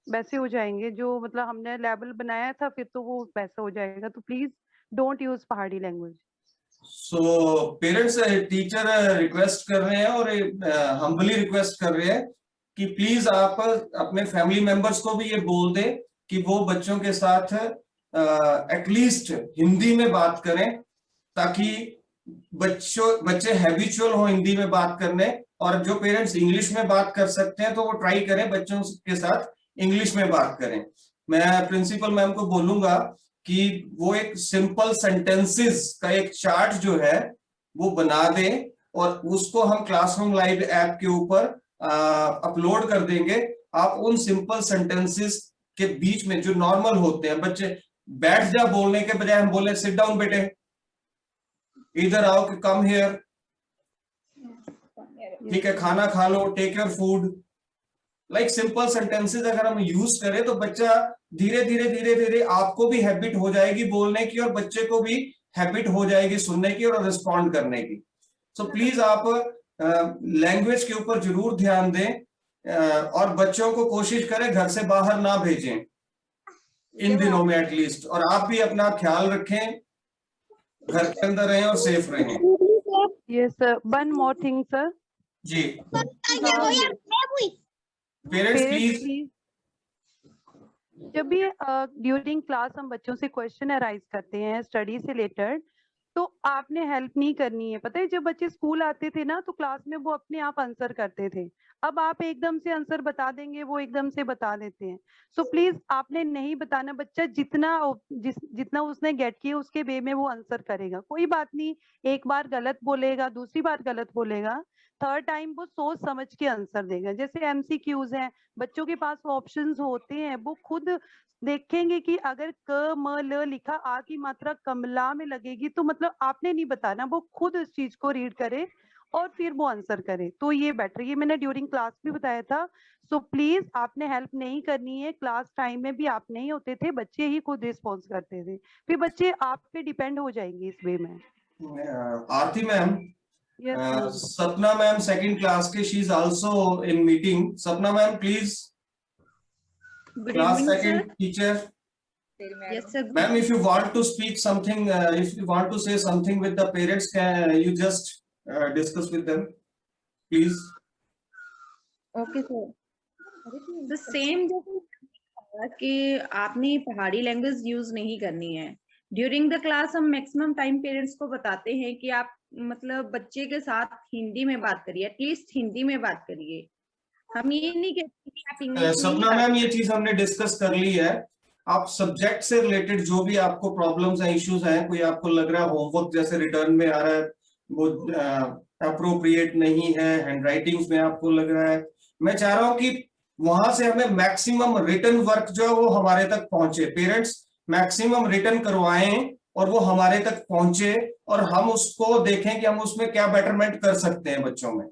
वैसे हो जाएंगे, जो मतलब हमने लेवल बनाया था फिर तो वो वैसा हो जाएगा। तो please don't use Pahari language. So parents teacher request कर रहे हैं और हम्बली रिक्वेस्ट कर रहे हैं कि प्लीज आप अपने फैमिली मेंबर्स को भी ये बोल दें कि वो बच्चों के साथ एटलीस्ट हिंदी में बात करें, ताकि बच्चे हैबिचुअल हो हिंदी में बात करने, और जो पेरेंट्स इंग्लिश में बात कर सकते हैं तो वो ट्राई करें बच्चों के साथ इंग्लिश में बात करें। मैं प्रिंसिपल मैम को बोलूंगा कि वो एक सिंपल सेंटेंसेस का एक चार्ट जो है वो बना दें, और उसको हम क्लासरूम लाइव ऐप के ऊपर अपलोड कर देंगे। आप उन सिंपल सेंटेंसेस के बीच में जो नॉर्मल होते हैं, बच्चे बैठ जा बोलने के बजाय हम बोले सिट डाउन बेटे, इधर आओ कि कम हियर, ठीक है, खाना खा लो, take your food, like simple sentences अगर हम यूज करें तो बच्चा धीरे धीरे आपको भी हैबिट हो जाएगी बोलने की, और बच्चे को भी हैबिट हो जाएगी सुनने की और रिस्पॉन्ड करने की। सो प्लीज आप लैंग्वेज के ऊपर जरूर ध्यान दें, और बच्चों को कोशिश करें घर से बाहर ना भेजें इन दिनों में एटलीस्ट, और आप भी अपना ख्याल रखें, घर के अंदर रहें और सेफ रहें। Yes sir, one more thing sir जी, पेरेंट्स प्लीज, जब भी ड्यूरिंग क्लास हम बच्चों से क्वेश्चन अराइज करते हैं स्टडी से रिलेटेड, तो आपने हेल्प नहीं करनी है। पता है जब बच्चे स्कूल आते थे ना तो क्लास में वो अपने आप आंसर करते थे, अब आप एकदम से आंसर बता देंगे, वो एकदम से बता देते हैं। सो प्लीज आपने नहीं बताना, बच्चा जितना उसने गेट किया उसके वे में वो आंसर करेगा, कोई बात नहीं, एक बार गलत बोलेगा, दूसरी बार गलत बोलेगा, थर्ड टाइम वो सोच समझ के आंसर देगा। जैसे एमसीक्यूज हैं, बच्चों के पास ऑप्शंस होते हैं, वो खुद देखेंगे कि अगर क म ल लिखा आ की मात्रा कमला में लगेगी तो मतलब आपने नहीं बताना, वो खुद इस चीज को रीड करे और फिर वो आंसर करे, तो ये बेटर, ये मैंने ड्यूरिंग क्लास भी बताया था। सो प्लीज आपने हेल्प नहीं करनी है, क्लास टाइम में भी आप नहीं होते थे, बच्चे ही खुद रिस्पॉन्स करते थे, फिर बच्चे आप पे डिपेंड हो जाएंगे इस वे में। Aarti ma'am, Sapna ma'am second class के, she is also in meeting. Sapna ma'am please, class second teacher. Yes sir. Ma'am, if you want to speak something, if you want to say something with the parents, can you just discuss with them, please? Okay sir. The same कि आपने पहाड़ी language use नहीं करनी है। During the class हम maximum time parents को बताते हैं कि आप मतलब बच्चे के साथ हिंदी में बात करिए, एटलीस्ट हिंदी में बात करिए, हम ये नहीं कहते कि आप इंग्लिश। सपना मैम, ये चीज हमने डिस्कस कर ली है। आप सब्जेक्ट से रिलेटेड जो भी आपको प्रॉब्लम्स हैं, इश्यूज हैं, कोई आपको लग रहा है होमवर्क जैसे रिटर्न में आ रहा है वो अप्रोप्रिएट नहीं है, हैंडराइटिंग्स में आपको लग रहा है, मैं चाह रहा हूँ कि वहां से हमें मैक्सिमम रिटर्न वर्क जो है वो हमारे तक पहुंचे, पेरेंट्स मैक्सिमम रिटर्न करवाएं और वो हमारे तक पहुंचे, और हम उसको देखें कि हम उसमें क्या बेटरमेंट कर सकते हैं बच्चों में।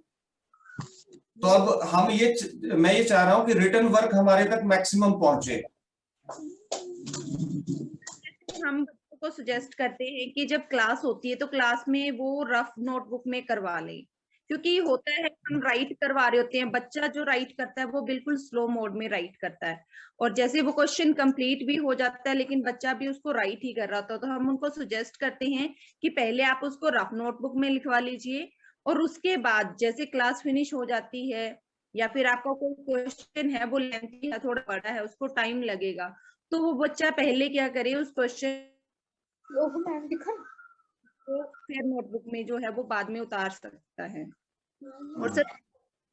तो अब मैं ये चाह रहा हूं कि रिटर्न वर्क हमारे तक मैक्सिमम पहुंचे। हम बच्चों को सुजेस्ट करते हैं कि जब क्लास होती है तो क्लास में वो रफ नोटबुक में करवा ले, क्योंकि होता है हम राइट करवा रहे होते हैं, बच्चा जो राइट करता है वो बिल्कुल स्लो मोड में राइट करता है, और जैसे वो क्वेश्चन कंप्लीट भी हो जाता है लेकिन बच्चा भी उसको राइट ही कर रहा होता है, तो हम उनको सुजेस्ट करते हैं कि पहले आप उसको रफ नोटबुक में लिखवा लीजिए, और उसके बाद जैसे क्लास फिनिश हो जाती है या फिर आपका कोई क्वेश्चन है वो लेंथी है, थोड़ा बड़ा है, उसको टाइम लगेगा, तो वो बच्चा पहले क्या करे, उस क्वेश्चन तो फिर नोटबुक में जो है वो बाद में उतार सकता है। और सर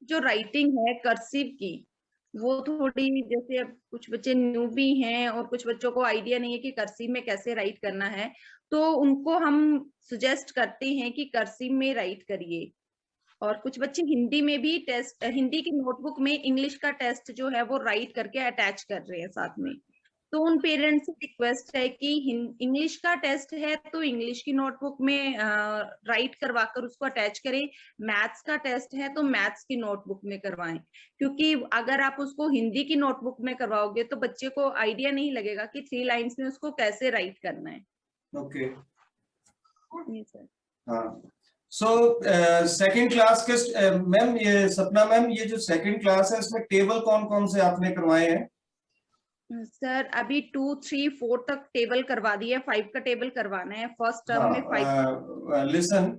जो राइटिंग है कर्सिव की, वो थोड़ी, जैसे अब कुछ बच्चे न्यू भी हैं और कुछ बच्चों को आइडिया नहीं है कि कर्सिव में कैसे राइट करना है, तो उनको हम सुजेस्ट करते हैं कि कर्सिव में राइट करिए। और कुछ बच्चे हिंदी में भी टेस्ट, हिंदी की नोटबुक में इंग्लिश का टेस्ट जो है वो राइट करके अटैच कर रहे हैं साथ में, तो उन पेरेंट्स से रिक्वेस्ट है कि इंग्लिश का टेस्ट है तो इंग्लिश की नोटबुक में राइट करवाकर उसको अटैच करें, मैथ्स का टेस्ट है तो मैथ्स की नोटबुक में करवाएं, क्योंकि अगर आप उसको हिंदी की नोटबुक में करवाओगे तो बच्चे को आइडिया नहीं लगेगा कि 3 लाइंस में उसको कैसे राइट करना है। Okay, sir. So second class के मैम, ये सपना मैम, ये जो सेकंड क्लास है इसमें टेबल कौन कौन से आपने करवाए हैं? सर अभी 2, 3, 4 तक टेबल करवा दिया, 5 का टेबल करवाना है फर्स्ट टर्म में 5। लिसन,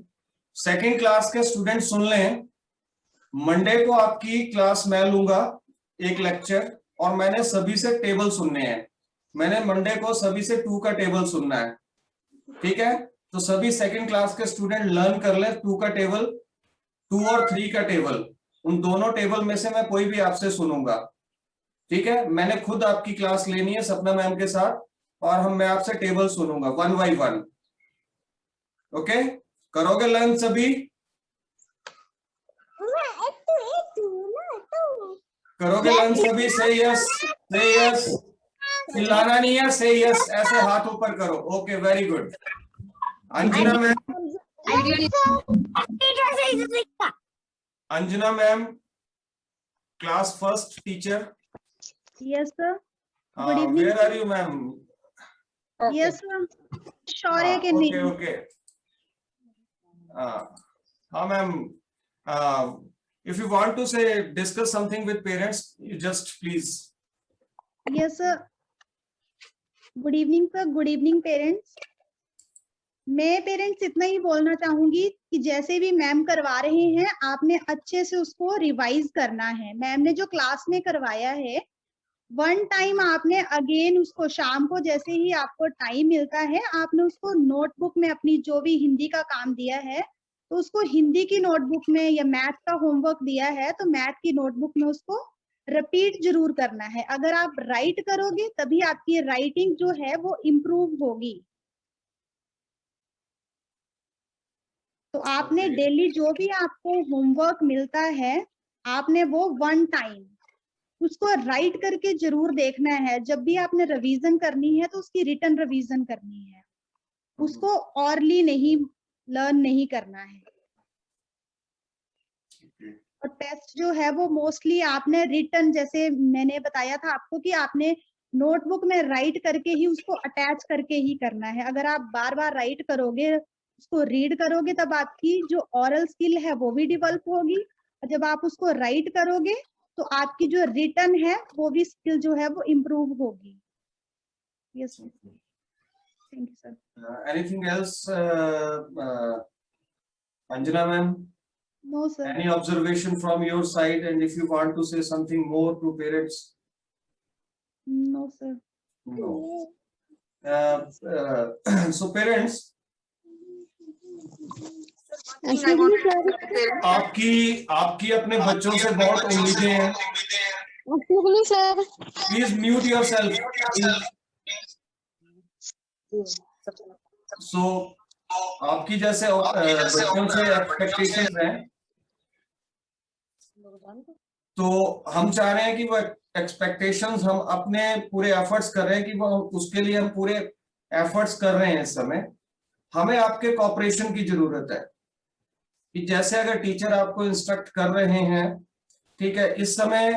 सेकंड क्लास के स्टूडेंट सुन लें, मंडे को आपकी क्लास मैं लूंगा एक लेक्चर, और मैंने सभी से टेबल सुनने हैं। मैंने मंडे को सभी से 2 का टेबल सुनना है, ठीक है? तो सभी सेकंड क्लास के स्टूडेंट लर्न कर ले 2 का टेबल, 2 और 3 का टेबल, उन दोनों टेबल में से मैं कोई भी आपसे सुनूंगा, ठीक है? मैंने खुद आपकी क्लास लेनी है सपना मैम के साथ, और मैं आपसे टेबल सुनूंगा 1 by 1। ओके, करोगे लर्न सभी? करोगे लर्न सभी? से यस, से यस, चिल्लाना नहीं है, से यस, ऐसे हाथ ऊपर करो। Okay, very good. Anjana ma'am, Anjana ma'am, class first teacher. Yes sir, good evening. Where are you ma'am? Yes sir, Shaurya के नहीं। ओके, हाँ ma'am, if you want to say discuss something with parents, you just please. Yes sir, good evening sir, good evening parents. मैं parents इतना ही बोलना चाहूंगी कि जैसे भी मैम करवा रहे हैं आपने अच्छे से उसको रिवाइज करना है। मैम ने जो क्लास में करवाया है 1 टाइम आपने अगेन उसको शाम को जैसे ही आपको टाइम मिलता है आपने उसको नोटबुक में अपनी जो भी हिंदी का काम दिया है तो उसको हिंदी की नोटबुक में, या मैथ का होमवर्क दिया है तो मैथ की नोटबुक में उसको रिपीट जरूर करना है। अगर आप राइट करोगे तभी आपकी राइटिंग जो है वो इम्प्रूव होगी। तो आपने डेली जो भी आपको होमवर्क मिलता है आपने वो 1 टाइम उसको राइट करके जरूर देखना है। जब भी आपने रिवीजन करनी है तो उसकी रिटन रिवीजन करनी है, उसको ऑरली नहीं लर्न नहीं करना है। और टेस्ट जो है वो मोस्टली आपने रिटन, जैसे मैंने बताया था आपको कि आपने नोटबुक में राइट करके ही उसको अटैच करके ही करना है। अगर आप बार बार राइट करोगे, उसको रीड करोगे, तब आपकी जो ऑरल स्किल है वो भी डेवलप होगी, और जब आप उसको राइट करोगे तो आपकी जो रिटन है वो भी स्किल जो है वो इम्प्रूव होगी। Yes, thank you sir. Anything else Anjana ma'am? No sir. Any observation from your side, and if you want to say something more to parents? No sir. No. So parents, आपकी अपने बच्चों से बहुत उम्मीदें हैं। Please mute yourself. So आपकी जैसे बच्चों से एक्सपेक्टेशंस हैं, तो हम चाह रहे हैं कि वो एक्सपेक्टेशंस हम अपने पूरे एफर्ट्स कर रहे हैं कि वो उसके लिए हम पूरे एफर्ट्स कर रहे हैं। इस समय हमें आपके कोऑपरेशन की जरूरत है कि जैसे अगर टीचर आपको इंस्ट्रक्ट कर रहे हैं, ठीक है, इस समय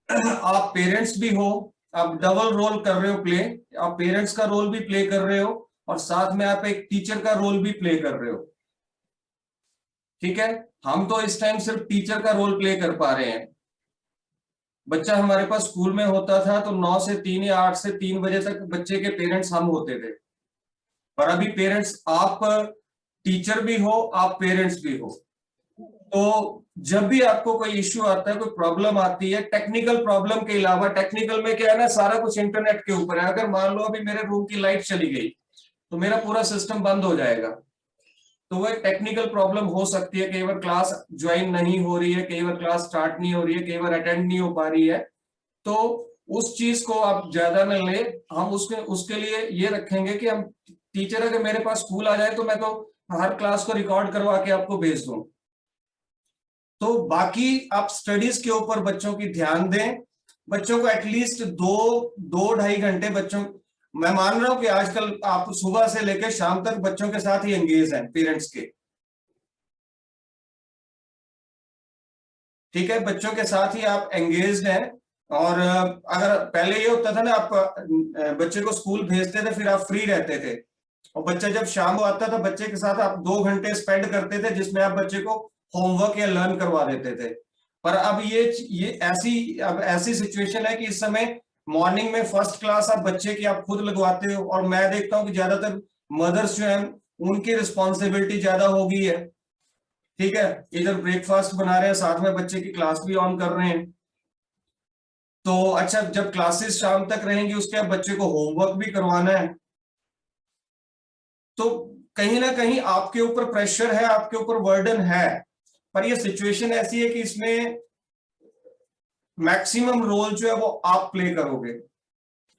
आप पेरेंट्स भी हो, आप डबल रोल कर रहे हो प्ले, आप पेरेंट्स का रोल भी प्ले कर रहे हो और साथ में आप एक टीचर का रोल भी प्ले कर रहे हो, ठीक है। हम तो इस टाइम सिर्फ टीचर का रोल प्ले कर पा रहे हैं। बच्चा हमारे पास स्कूल में होता था तो 9 से 3 या 8 से 3 बजे तक बच्चे के पेरेंट्स हम होते थे, पर अभी पेरेंट्स आप टीचर भी हो, आप पेरेंट्स भी हो। तो जब भी आपको कोई इश्यू आता है, कोई प्रॉब्लम आती है, टेक्निकल प्रॉब्लम के अलावा, टेक्निकल में क्या है ना, सारा कुछ इंटरनेट के ऊपर है। अगर मान लो अभी मेरे रूम की लाइट चली गई तो मेरा पूरा सिस्टम बंद हो जाएगा, तो वो एक टेक्निकल प्रॉब्लम हो सकती है। कई बार क्लास ज्वाइन नहीं हो रही है, कई बार क्लास स्टार्ट नहीं हो रही है, कई बार अटेंड नहीं हो पा रही है, तो उस चीज को आप ज्यादा न ले। हम उसके लिए ये रखेंगे कि हम टीचर अगर मेरे पास स्कूल आ जाए तो मैं तो हर क्लास को रिकॉर्ड करवा के आपको भेज दूं। तो बाकी आप स्टडीज के ऊपर बच्चों की ध्यान दें, बच्चों को एटलीस्ट 2-2.5 घंटे बच्चों, मैं मान रहा हूं कि आजकल आप सुबह से लेकर शाम तक बच्चों के साथ ही एंगेज हैं, पेरेंट्स के, ठीक है, बच्चों के साथ ही आप एंगेज्ड हैं। और अगर पहले ये होता था ना, आप बच्चे को स्कूल भेजते थे फिर आप फ्री रहते थे, और बच्चा जब शाम को आता था बच्चे के साथ आप 2 घंटे स्पेंड करते थे जिसमें आप बच्चे को होमवर्क या लर्न करवा देते थे। पर अब ये ऐसी सिचुएशन है कि इस समय मॉर्निंग में फर्स्ट क्लास आप बच्चे की आप खुद लगवाते हो, और मैं देखता हूं कि ज्यादातर मदर्स जो हैं उनकी रिस्पॉन्सिबिलिटी ज्यादा हो गई है, ठीक है, इधर ब्रेकफास्ट बना रहे हैं, साथ में बच्चे की क्लास भी ऑन कर रहे हैं। तो अच्छा, जब क्लासेस शाम तक रहेंगी उसके बाद बच्चे को होमवर्क भी करवाना है, तो कहीं ना कहीं आपके ऊपर प्रेशर है, आपके ऊपर बर्डन है। पर ये सिचुएशन ऐसी है कि इसमें मैक्सिमम रोल जो है वो आप प्ले करोगे,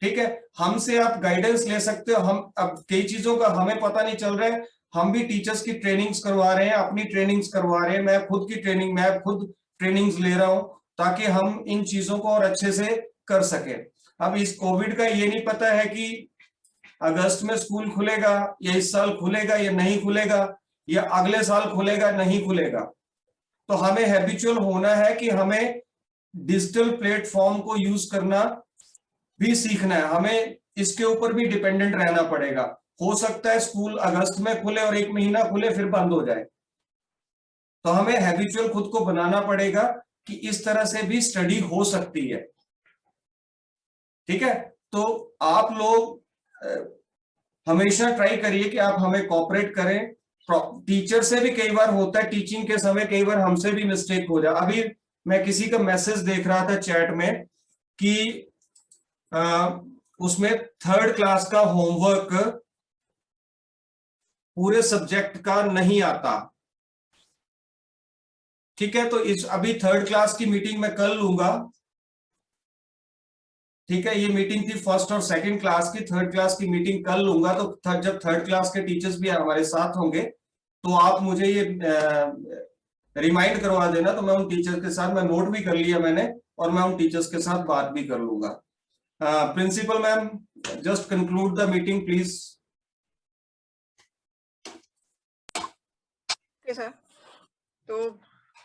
ठीक है। हमसे आप गाइडेंस ले सकते हो। हम अब कई चीजों का हमें पता नहीं चल रहा है, हम भी टीचर्स की ट्रेनिंग्स करवा रहे हैं, अपनी ट्रेनिंग्स करवा रहे हैं, मैं खुद ट्रेनिंग्स ले रहा हूं ताकि हम इन चीजों को और अच्छे से कर सके। अब इस कोविड का ये नहीं पता है कि अगस्त में स्कूल खुलेगा या इस साल खुलेगा या नहीं खुलेगा, या अगले साल खुलेगा नहीं खुलेगा। तो हमें हैबिचुअल होना है कि हमें डिजिटल प्लेटफॉर्म को यूज करना भी सीखना है, हमें इसके ऊपर भी डिपेंडेंट रहना पड़ेगा। हो सकता है स्कूल अगस्त में खुले और 1 महीना खुले फिर बंद हो जाए, तो हमें हैबिचुअल खुद को बनाना पड़ेगा कि इस तरह से भी स्टडी हो सकती है, ठीक है। तो आप लोग हमेशा ट्राई करिए कि आप हमें कोऑपरेट करें। टीचर से भी कई बार होता है, टीचिंग के समय कई बार हमसे भी मिस्टेक हो जाए। अभी मैं किसी का मैसेज देख रहा था चैट में कि उसमें 3rd क्लास का होमवर्क पूरे सब्जेक्ट का नहीं आता, ठीक है। तो इस अभी 3rd क्लास की मीटिंग मैं कल लूंगा, ठीक है। ये मीटिंग थी 1st और 2nd क्लास की, 3rd क्लास की मीटिंग कल लूंगा। तो जब 3rd क्लास के टीचर्स भी हमारे साथ होंगे तो आप मुझे ये रिमाइंड करवा देना, तो मैं उन टीचर के साथ, मैं नोट भी कर लिया मैंने, और मैं उन टीचर्स के साथ बात भी कर लूंगा। Principal ma'am, just conclude the meeting please. Okay sir. तो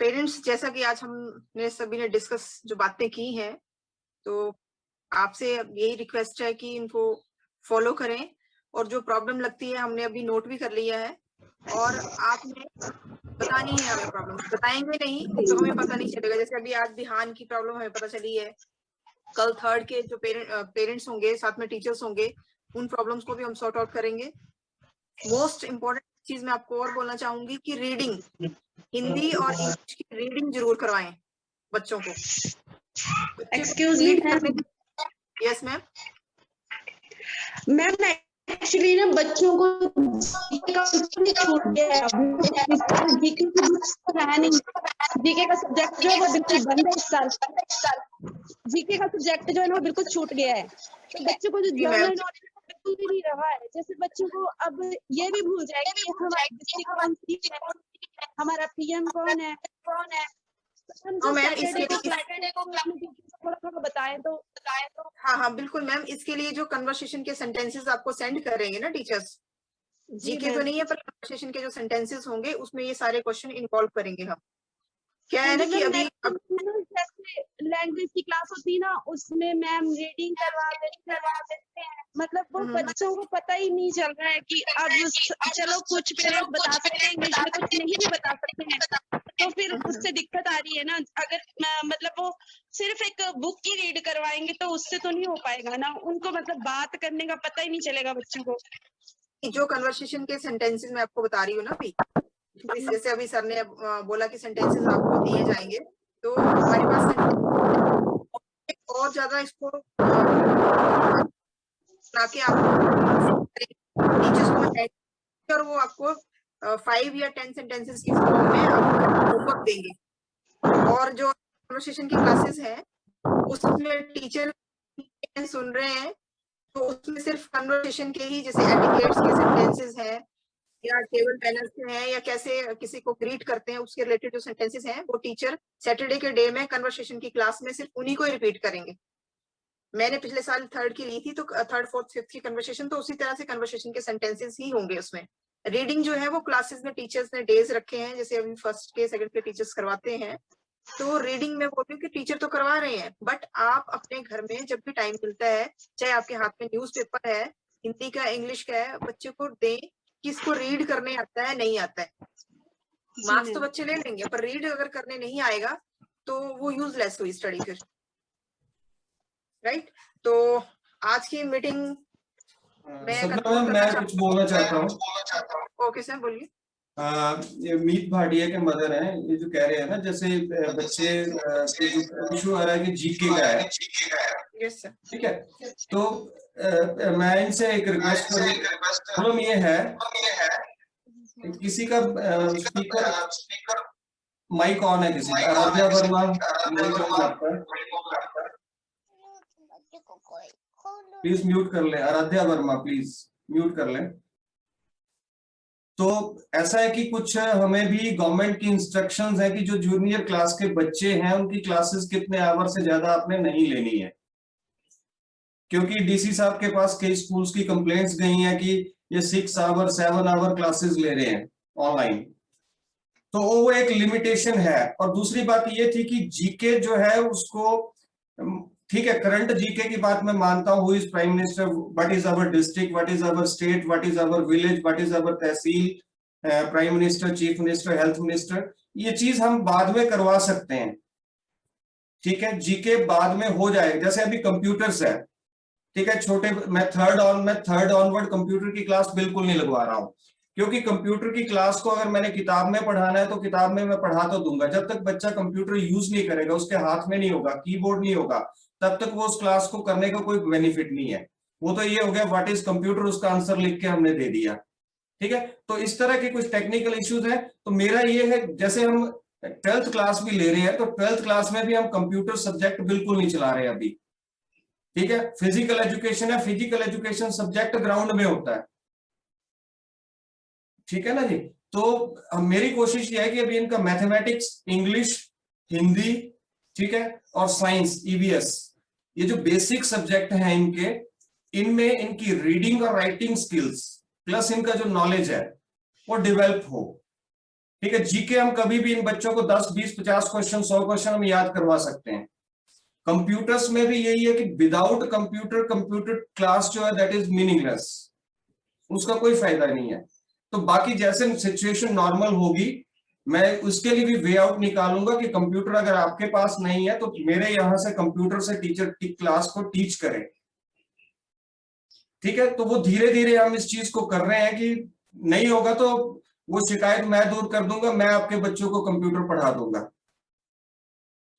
पेरेंट्स, जैसा कि आज हमने सभी ने डिस्कस जो बातें की हैं, तो आपसे यही रिक्वेस्ट है कि इनको फॉलो करें, और जो प्रॉब्लम लगती है हमने अभी नोट भी कर लिया है, और आपने बतानी है हमें प्रॉब्लम। बताएंगे नहीं तो हमें पता नहीं चलेगा। जैसे अभी आज बिहान की प्रॉब्लम हमें पता चली है, कल 3rd के जो पेरेंट्स होंगे, साथ में टीचर्स होंगे, उन प्रॉब्लम्स को भी हम सॉर्ट आउट करेंगे। मोस्ट इम्पोर्टेंट चीज मैं आपको और बोलना चाहूंगी कि रीडिंग, हिंदी और इंग्लिश की रीडिंग जरूर करवाएं बच्चों को। Excuse me ma'am. Yes ma'am. Ma'am actually ना बच्चों को छूट गया है, जीके की बुक्स है नहीं, जीके का सब्जेक्ट जो है वो बिल्कुल बंद है इस साल। जीके का सब्जेक्ट जो है ना वो बिल्कुल छूट गया है, तो बच्चों को जो जनरल नॉलेज बिल्कुल भी नहीं रहा है। जैसे बच्चों को अब ये भी भूल जाएगा कि हमारी डिस्ट्रिक्ट कौन सी है, हमारा पीएम कौन है। सैटरडे को थोड़ा बताएं तो। हाँ बिल्कुल मैम। इसके लिए जो कन्वर्सेशन के सेंटेंसेस आपको सेंड करेंगे ना टीचर्स, जीके तो नहीं है पर कन्वर्सेशन के जो सेंटेंसेस होंगे उसमें ये सारे क्वेश्चन इन्वॉल्व करेंगे हम। क्या है ना कि अभी लैंग्वेज की क्लास होती है ना, उसमें मैम रीडिंग करवा देते हैं, मतलब वो बच्चों को पता ही नहीं चल रहा है कि अब चलो कुछ पेरेंट्स बता सकते हैं इंग्लिश में, कुछ नहीं भी बता सकते हैं, तो फिर उससे दिक्कत आ रही है ना। अगर मतलब वो सिर्फ एक बुक की रीड करवाएंगे तो उससे तो नहीं हो पाएगा ना, उनको मतलब बात करने का पता ही नहीं चलेगा बच्चों को। जो कन्वर्सेशन के सेंटेंसेस मैं आपको बता रही हूँ ना अभी, जैसे अभी सर ने बोला कि सेंटेंसेस आपको दिए जाएंगे, तो हमारे पास और ज्यादा इसको ताकि आप टीचर्स को, और वो आपको 5 या 10 सेंटेंसेस की फॉर्म में होमवर्क देंगे। और जो कन्वर्सेशन की क्लासेस है उसमें टीचर सुन रहे हैं, तो उसमें सिर्फ कन्वर्सेशन के ही, जैसे एटिकेट्स के सेंटेंसेस हैं या टेबल मैनर्स के हैं या कैसे किसी को ग्रीट करते हैं, उसके रिलेटेड जो सेंटेंसेस हैं वो टीचर सैटरडे के डे में कन्वर्सेशन की क्लास में सिर्फ उन्हीं को ही रिपीट करेंगे। मैंने पिछले साल 3rd की ली थी, तो 3rd 4th 5th की कन्वर्सेशन तो उसी तरह से कन्वर्सेशन के सेंटेंसेस ही होंगे उसमें। रीडिंग जो है वो क्लासेस में टीचर्स ने डेज रखे हैं, जैसे अभी 1st के 2nd के टीचर्स करवाते हैं, तो रीडिंग में बोलती हूँ कि टीचर तो करवा रहे हैं, बट आप अपने घर में जब भी टाइम मिलता है, चाहे आपके हाथ में न्यूज़पेपर है, हिंदी का, इंग्लिश का है, बच्चे को दें कि इसको रीड करने आता है नहीं आता है। मार्क्स तो बच्चे ले लेंगे, पर रीड अगर करने नहीं आएगा तो वो यूजलेस हुई स्टडी फिर, राइट। तो आज की मीटिंग मैं कुछ बोलना चाहता हूँ। ओके सर बोलिए। ये मीत भाटिया के मदर हैं, ये जो कह रहे हैं ना, जैसे बच्चे के जो इशू आ रहा है कि जीके का है, यस सर। ठीक है, तो मैं इनसे एक रिक्वेस्ट करूँ, प्रॉब्लम ये है किसी का स्पीकर माइक ऑन है, किसी का, आराध्या वर्मा प्लीज म्यूट कर ले, आराध्या वर्मा प्लीज म्यूट कर ले। तो ऐसा है कि कुछ हमें भी गवर्नमेंट की इंस्ट्रक्शंस है कि जो जूनियर क्लास के बच्चे हैं उनकी क्लासेस कितने आवर से ज्यादा आपने नहीं लेनी है, क्योंकि डीसी साहब के पास कई स्कूल्स की कंप्लेंट्स गई हैं कि ये 6 आवर 7 आवर क्लासेस ले रहे हैं ऑनलाइन, तो वो एक लिमिटेशन है। और दूसरी बात ये थी कि जीके जो है उसको, ठीक है, करंट जीके की बात मैं मानता हूँ, who is prime minister, what is our district, what is our state, what is our village, what is our tehsil, prime minister, chief minister, health minister, ये चीज हम बाद में करवा सकते हैं, ठीक है, जीके बाद में हो जाएगा। जैसे अभी कंप्यूटर्स है, ठीक है, छोटे, मैं थर्ड ऑनवर्ड कंप्यूटर की क्लास बिल्कुल नहीं लगवा रहा हूँ, क्योंकि कंप्यूटर की क्लास को अगर मैंने किताब में पढ़ाना है तो किताब में मैं पढ़ा तो दूंगा, जब तक बच्चा कंप्यूटर यूज नहीं करेगा, उसके हाथ में नहीं होगा, कीबोर्ड नहीं होगा, तब तक वो उस क्लास को करने का कोई बेनिफिट नहीं है। वो तो ये हो गया व्हाट इज कंप्यूटर, उसका आंसर लिख के हमने दे दिया, ठीक है। तो इस तरह के कुछ टेक्निकल इश्यूज है। तो मेरा ये है, जैसे हम 12th क्लास भी ले रहे हैं, तो 12th क्लास में भी हम कंप्यूटर सब्जेक्ट बिल्कुल नहीं चला रहे अभी, ठीक है। फिजिकल एजुकेशन है, फिजिकल एजुकेशन सब्जेक्ट ग्राउंड में होता है, ठीक है ना जी। तो मेरी कोशिश ये है कि अभी इनका मैथमेटिक्स, इंग्लिश, हिंदी, ठीक है, और साइंस, ईवीएस, ये जो बेसिक सब्जेक्ट हैं इनके, इनमें इनकी रीडिंग और राइटिंग स्किल्स प्लस इनका जो नॉलेज है वो डेवलप हो, ठीक है। जीके हम कभी भी इन बच्चों को 10, 20, 50 क्वेश्चन, 100 क्वेश्चन हम याद करवा सकते हैं। कंप्यूटर्स में भी यही है कि विदाउट कंप्यूटर क्लास जो है दैट इज मीनिंगलेस, उसका कोई फायदा नहीं है। तो बाकी जैसे सिचुएशन नॉर्मल होगी, मैं उसके लिए भी वे आउट निकालूंगा कि कंप्यूटर अगर आपके पास नहीं है तो मेरे यहां से कंप्यूटर से टीचर क्लास को टीच करें, ठीक है। तो वो धीरे धीरे हम इस चीज को कर रहे हैं कि नहीं होगा तो वो शिकायत मैं दूर कर दूंगा, मैं आपके बच्चों को कंप्यूटर पढ़ा दूंगा,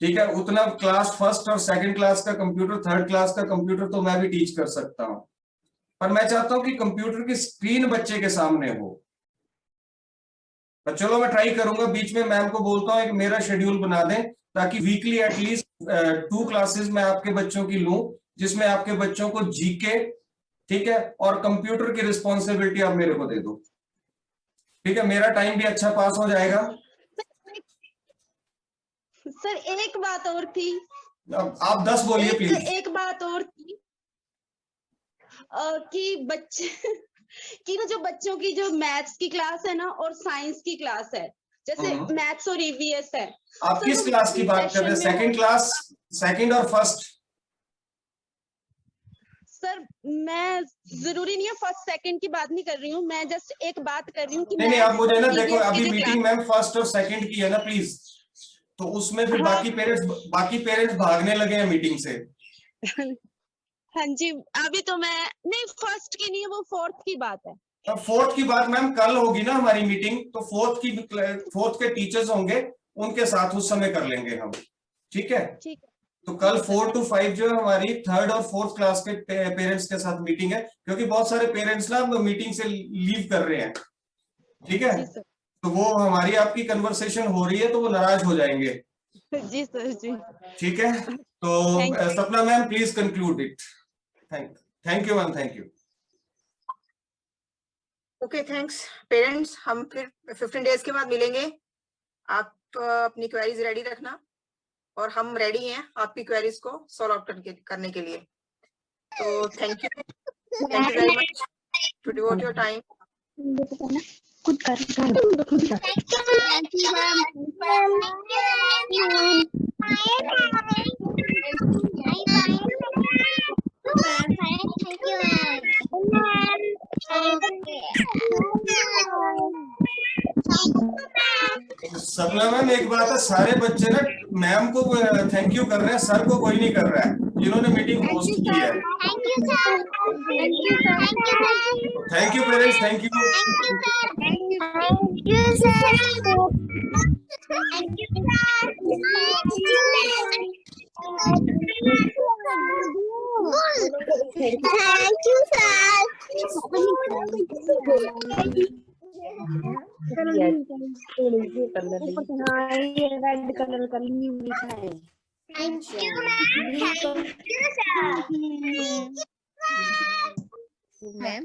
ठीक है। उतना क्लास 1st और 2nd क्लास का कंप्यूटर, 3rd क्लास का कंप्यूटर तो मैं भी टीच कर सकता हूं, पर मैं चाहता हूं कि कंप्यूटर की स्क्रीन बच्चे के सामने हो। तो चलो मैं ट्राई करूंगा, बीच में मैम को बोलता हूं एक मेरा शेड्यूल बना दें, ताकि वीकली एटलीस्ट 2 क्लासेस मैं आपके बच्चों की लूं, जिसमें आपके बच्चों को जीके, ठीक है, और कंप्यूटर की रिस्पॉन्सिबिलिटी आप मेरे को दे दो, ठीक है। मेरा टाइम भी अच्छा पास हो जाएगा। सर एक बात और थी, आप 10 बोलिए प्लीज। एक बात और थी कि बच्चे कि ना जो बच्चों की जो मैथ्स की क्लास है ना और साइंस की क्लास है, जैसे मैथ्स और ईवीएस है, आप किस क्लास की बात कर रहे हैं? 2nd क्लास, 2nd और 1st? सर मैं जरूरी नहीं है 1st 2nd की बात नहीं कर रही हूँ, मैं जस्ट एक बात कर रही हूँ कि नहीं, आप मुझे ना देखो, अभी मीटिंग मैम 1st और 2nd की है ना प्लीज, तो उसमें फिर बाकी पेरेंट्स भागने लगे हैं मीटिंग से। हाँ जी, अभी तो मैं नहीं 1st की नहीं है, वो 4th की बात है। 4th की बात मैम कल होगी ना हमारी मीटिंग, तो 4th के टीचर्स होंगे, उनके साथ उस समय कर लेंगे हम, ठीक है। ठीक है, तो कल 4 to 5 जो है हमारी 3rd और 4th क्लास के पेरेंट्स के साथ मीटिंग है, क्योंकि बहुत सारे पेरेंट्स ना मीटिंग से लीव कर रहे हैं, ठीक है। तो वो हमारी आपकी कन्वर्सेशन हो रही है तो वो नाराज हो जाएंगे। जी सर जी, ठीक है। तो सपना ma'am please conclude it. Thank you ma'am, thank you. Okay, thanks parents. हम फिर 15 डेज के बाद मिलेंगे। आप अपनी क्वेरीज रेडी रखना और हम रेडी हैं आपकी क्वेरीज को सॉल्व आउट करने के लिए। तो thank you very much to devote your time. खुद कर सपना मैम एक बात है, सारे बच्चे ना मैम को थैंक यू कर रहे हैं, सर को कोई नहीं कर रहा है जिन्होंने मीटिंग होस्ट की है। Thank you sir, thank you sir, thank you parents, thank you. Thank you sir, thank you read colour का लिखा है। Thank you ma'am, thank you sir. Ma'am